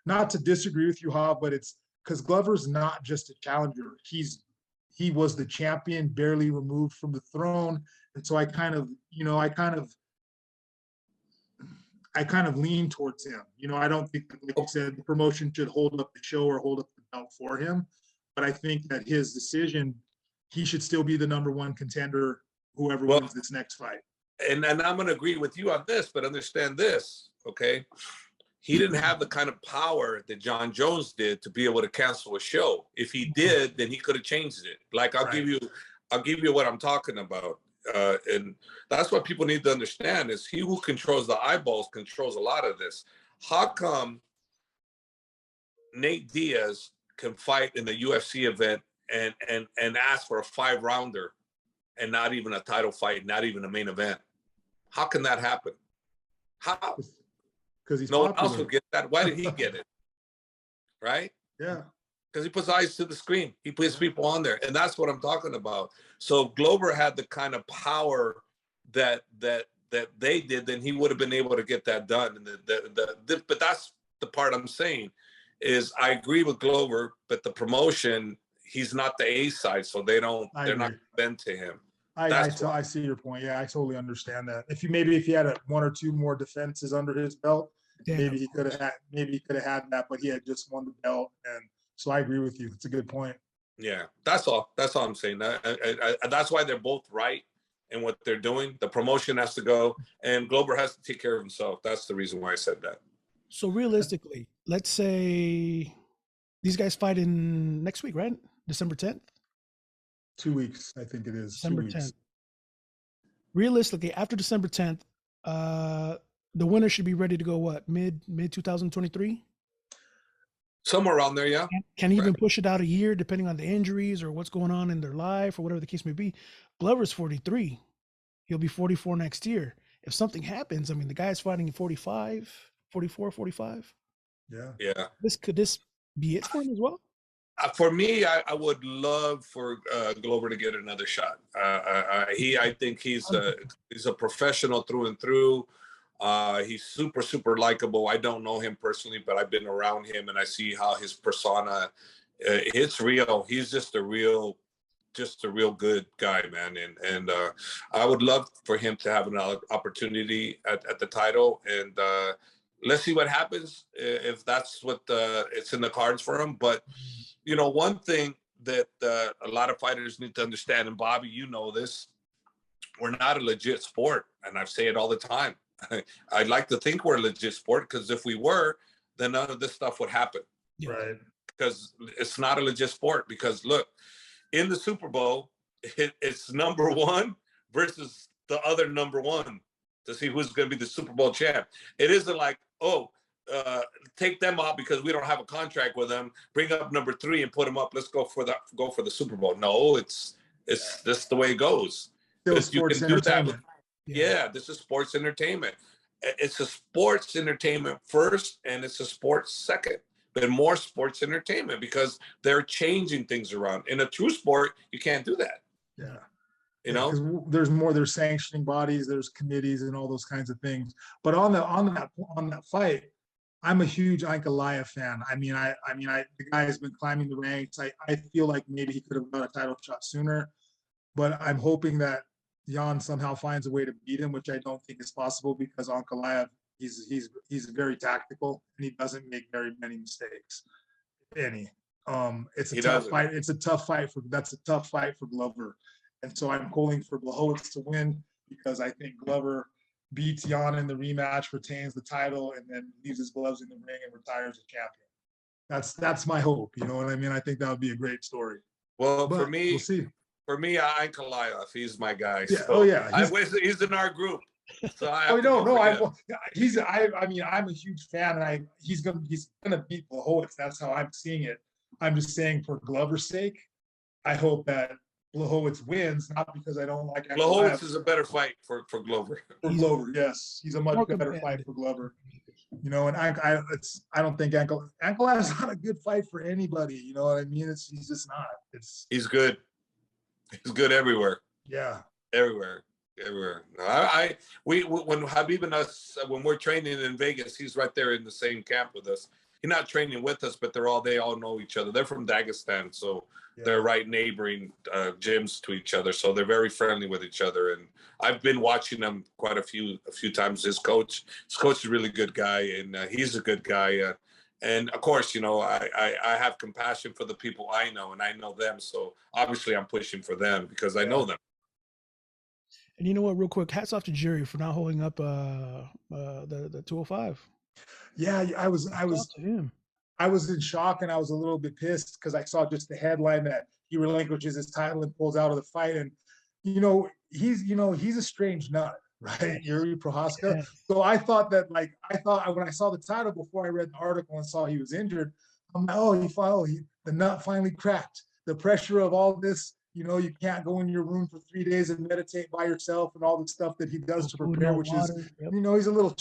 not to disagree with you, Hav, but it's because Glover's not just a challenger. He was the champion, barely removed from the throne. And so I kind of lean towards him. You know, I don't think that, like you said, the promotion should hold up the show or hold up the belt for him. But I think that his decision, he should still be the #1 contender, whoever wins this next fight. And I'm going to agree with you on this, but understand this, okay? he didn't have the kind of power that Jon Jones did to be able to cancel a show. If he did, then he could have changed it. Like I'll give you what I'm talking about. And that's what people need to understand is he who controls the eyeballs controls a lot of this. How come Nate Diaz can fight in the UFC event and ask for a 5-rounder and not even a title fight, not even a main event? How can that happen? How? Because he's no one popular. else will get that. Why did he get it? Right? Yeah. Because he puts eyes to the screen. He puts people on there. And that's what I'm talking about. So if Glover had the kind of power that they did, then he would have been able to get that done. And but that's the part I'm saying is I agree with Glover, but the promotion, he's not the A side, so they're not bent to him. I see your point. Yeah, I totally understand that. If he had 1 or 2 more defenses under his belt, maybe he could have had that, but he had just won the belt, and so I agree with you. It's a good point. Yeah, that's all. That's all I'm saying. That's why they're both right in what they're doing. The promotion has to go, and Glover has to take care of himself. That's the reason why I said that. So realistically, let's say these guys fight in next week, right? December 10th. 2 weeks, I think it is. December 10th. Realistically, after December 10th, the winner should be ready to go. What, mid 2023? Somewhere around there, yeah. Can he even push it out a year, depending on the injuries or what's going on in their life or whatever the case may be? Glover's 43. He'll be 44 next year. If something happens, I mean, the guy's fighting at 45, 44, 45. Yeah. Could this be it for him as well? For me, I would love for Glover to get another shot. I think he's a professional through and through. He's super, super likable. I don't know him personally, but I've been around him and I see how his persona, it's real. He's just a real good guy, man. And I would love for him to have an opportunity at the title. And let's see what happens if that's what it's in the cards for him. But, you know, one thing that a lot of fighters need to understand, and Bobby, you know this, we're not a legit sport. And I say it all the time. I'd like to think we're a legit sport, because if we were, then none of this stuff would happen. Right. Because it's not a legit sport. Because look, in the Super Bowl, it's number 1 versus the other number 1 to see who's going to be the Super Bowl champ. It isn't like, take them out because we don't have a contract with them. Bring up number 3 and put them up. Let's go for the Super Bowl. No, it's just the way it goes. Still sports entertainment. Yeah, this is sports entertainment. It's a sports entertainment first, and it's a sports second. But more sports entertainment, because they're changing things around. In a true sport, you can't do that. Yeah. You know, there's sanctioning bodies, there's committees and all those kinds of things. But on that fight, I'm a huge Ankalaev fan. I mean, the guy has been climbing the ranks. I feel like maybe he could have got a title shot sooner, but I'm hoping that Jan somehow finds a way to beat him, which I don't think is possible, because Ankalaev, he's very tactical and he doesn't make very many mistakes. Any. It's a tough fight. It's a tough fight for Glover. And so I'm calling for Blachowicz to win, because I think Glover beats Jan in the rematch, retains the title, and then leaves his gloves in the ring and retires as champion. That's my hope. You know what I mean? I think that would be a great story. Well, but for me, we'll see. For me, Ankalaev, he's my guy. Yeah. So he's in our group. So I'm a huge fan, and he's gonna beat Blachowicz. That's how I'm seeing it. I'm just saying, for Glover's sake, I hope that Blachowicz wins, not because I don't like Ankalaev. Blachowicz is a better fight for Glover. For Glover, yes, he's a much better fight for Glover. You know, and I don't think Ankalaev's not a good fight for anybody. You know what I mean? He's just not. He's good. He's good everywhere. Yeah, everywhere. No, when Habib and us, when we're training in Vegas, he's right there in the same camp with us. He's not training with us, but they all know each other. They're from Dagestan, so they're right neighboring gyms to each other. So they're very friendly with each other. And I've been watching them quite a few times. His coach is a really good guy, and he's a good guy. And of course, you know, I have compassion for the people I know, and I know them. So obviously I'm pushing for them because I know them. And you know what, real quick, hats off to Jiri for not holding up the 205. Yeah, I was To him. I was in shock, and I was a little bit pissed because I saw just the headline that he relinquishes his title and pulls out of the fight. And he's a strange nut, right? Jiri Prohaska. Yes. So I thought that, when I saw the title before I read the article and saw he was injured, I'm like, oh, the nut finally cracked. The pressure of all this, you can't go in your room for 3 days and meditate by yourself and all the stuff that he does to Food, prepare, no which is, water. Yep. he's a little,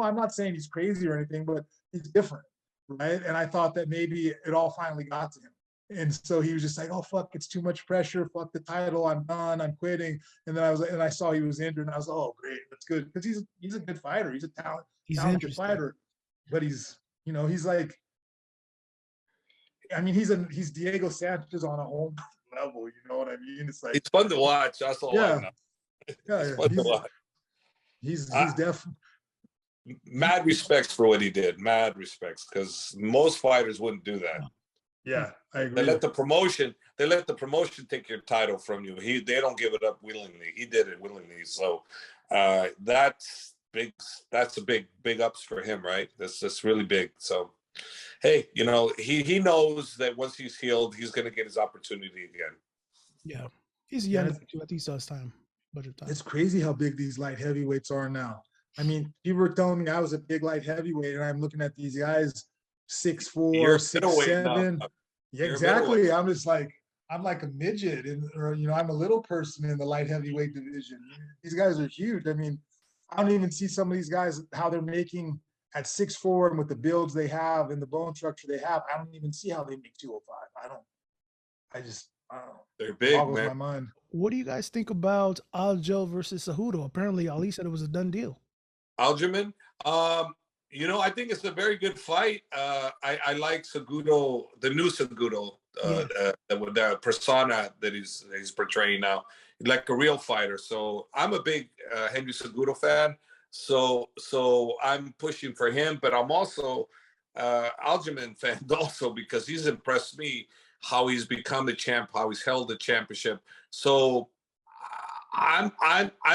I'm not saying he's crazy or anything, but he's different. Right. And I thought that maybe it all finally got to him. And so he was just like, oh, fuck, it's too much pressure. Fuck the title. I'm done. I'm quitting. And then I saw he was injured, and I was like, oh, great. That's good. Because he's a good fighter. He's a talented fighter. But he's like, I mean, he's Diego Sanchez on a whole level. You know what I mean? It's like, it's fun to watch. That's all I know. Yeah. It's fun to watch. He's definitely. Mad respects for what he did. Mad respects, because most fighters wouldn't do that. Yeah, I agree. They let the promotion take your title from you. They don't give it up willingly. He did it willingly. So that's big. That's a big ups for him, right? That's really big. So hey, he knows that once he's healed, he's going to get his opportunity again. Yeah, he's young too. I think he saw his time. It's crazy how big these light heavyweights are now. I mean, people were telling me I was a big light heavyweight, and I'm looking at these guys 6'4", 6'7". Yeah, exactly. I'm just like, I'm like a midget, I'm a little person in the light heavyweight division. These guys are huge. I mean, I don't even see some of these guys, how they're making at 6'4", and with the builds they have and the bone structure they have. I don't even see how they make 205. I don't know. They're big, boggles man. My mind. What do you guys think about Aljo versus Cejudo? Apparently, Ali said it was a done deal. Algerman, I think it's a very good fight. I like Cejudo, the new Cejudo, the persona that he's portraying now, like a real fighter. So I'm a big Henry Cejudo fan. So I'm pushing for him, but I'm also Algerman fan also, because he's impressed me how he's become the champ, how he's held the championship. So I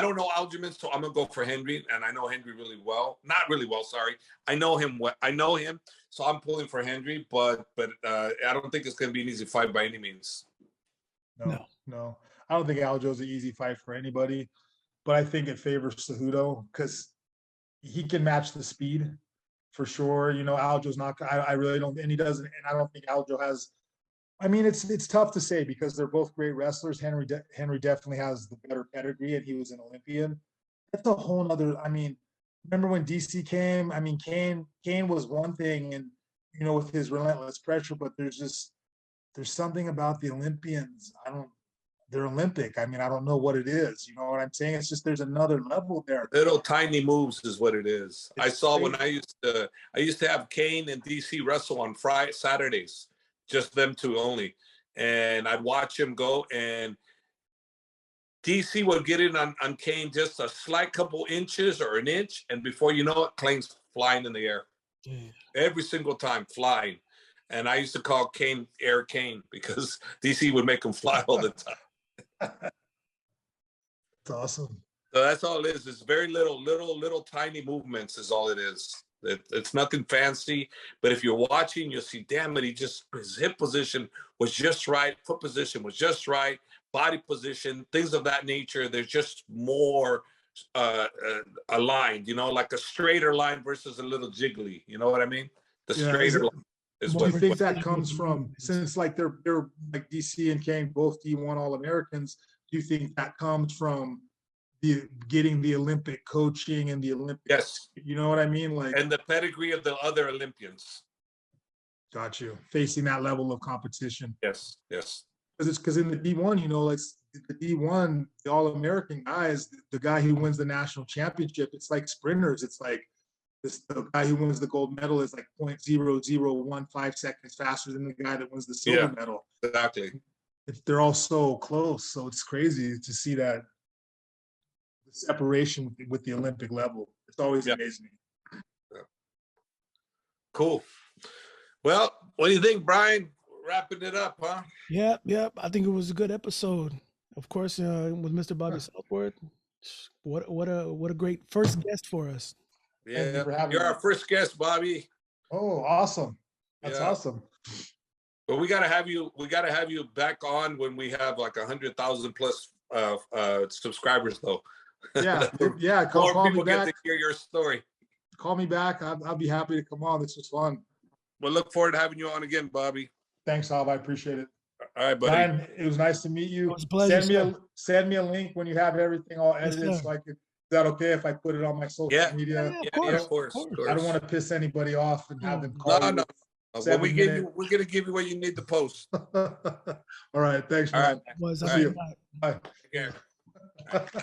don't know Algerman, so I'm gonna go for Henry, and I know Henry really well. Not really well, sorry. I know him well. I know him, so I'm pulling for Henry. But I don't think it's gonna be an easy fight by any means. No. I don't think Aljo's an easy fight for anybody, but I think it favors Cejudo because he can match the speed for sure. Aljo's not. I really don't, and he doesn't. And I don't think Aljo has. I mean, it's tough to say because they're both great wrestlers. Henry definitely has the better pedigree, and he was an Olympian. That's a whole nother. I mean, remember when DC came? I mean, Cain was one thing, and with his relentless pressure, but there's something about the Olympians. They're Olympic. I mean, I don't know what it is. You know what I'm saying? It's just there's another level there. Little tiny moves is what it is. I saw when I used to have Cain and DC wrestle on Saturdays. Just them two only. And I'd watch him go, and DC would get in on Cain just a slight couple inches or an inch, and before you know it, Cain's flying in the air. Every single time, flying. And I used to call Cain Air Cain because DC would make him fly all the time. That's awesome. So that's all it is. It's very little tiny movements is all it is. It's nothing fancy, but if you're watching, you'll see, damn it, his hip position was just right, foot position was just right, body position, things of that nature. They're just more aligned, like a straighter line versus a little jiggly. You know what I mean? The straighter line is what do you think that comes from? Since like they're like DC and Cain, both D1 All-Americans, do you think that comes from getting the Olympic coaching and the Olympic? Yes. You know what I mean? Like, and the pedigree of the other Olympians. Got you. Facing that level of competition. Yes. Because in the D1, like the D1, the All-American guys, the guy who wins the national championship, it's like sprinters. It's like the guy who wins the gold medal is like 0.0015 seconds faster than the guy that wins the silver medal. Exactly. They're all so close. So it's crazy to see that separation with the Olympic level. It's always amazing. Yeah. Cool. Well, what do you think, Brian? Wrapping it up, huh? Yeah. I think it was a good episode. Of course, with Mr. Bobby Southworth. What a great first guest for us. Thank you Yeah, for having you're me. our first guest, Bobby. Oh, awesome. That's Yeah. awesome. But we gotta have you. We gotta have you back on when we have like 100,000 plus subscribers, though. Yeah, yeah. More Call me people get back. to hear your story. Call me back. I'll be happy to come on. This was fun. We'll look forward to having you on again, Bobby. Thanks, Alv. I appreciate it. All right, buddy. Ryan, it was nice to meet you. It was a pleasure, Send me a link when you have everything all Yes, edited, sir. so I could. Is that okay if I put it on my social Yeah. media? Yeah, Yeah, of course, yeah, of course, of course. I don't want to piss anybody off and have them No. call No, you. no. When we give you, we're gonna give you what you need to post. All right, thanks, All man. right. Was See you. night. Bye. Take care.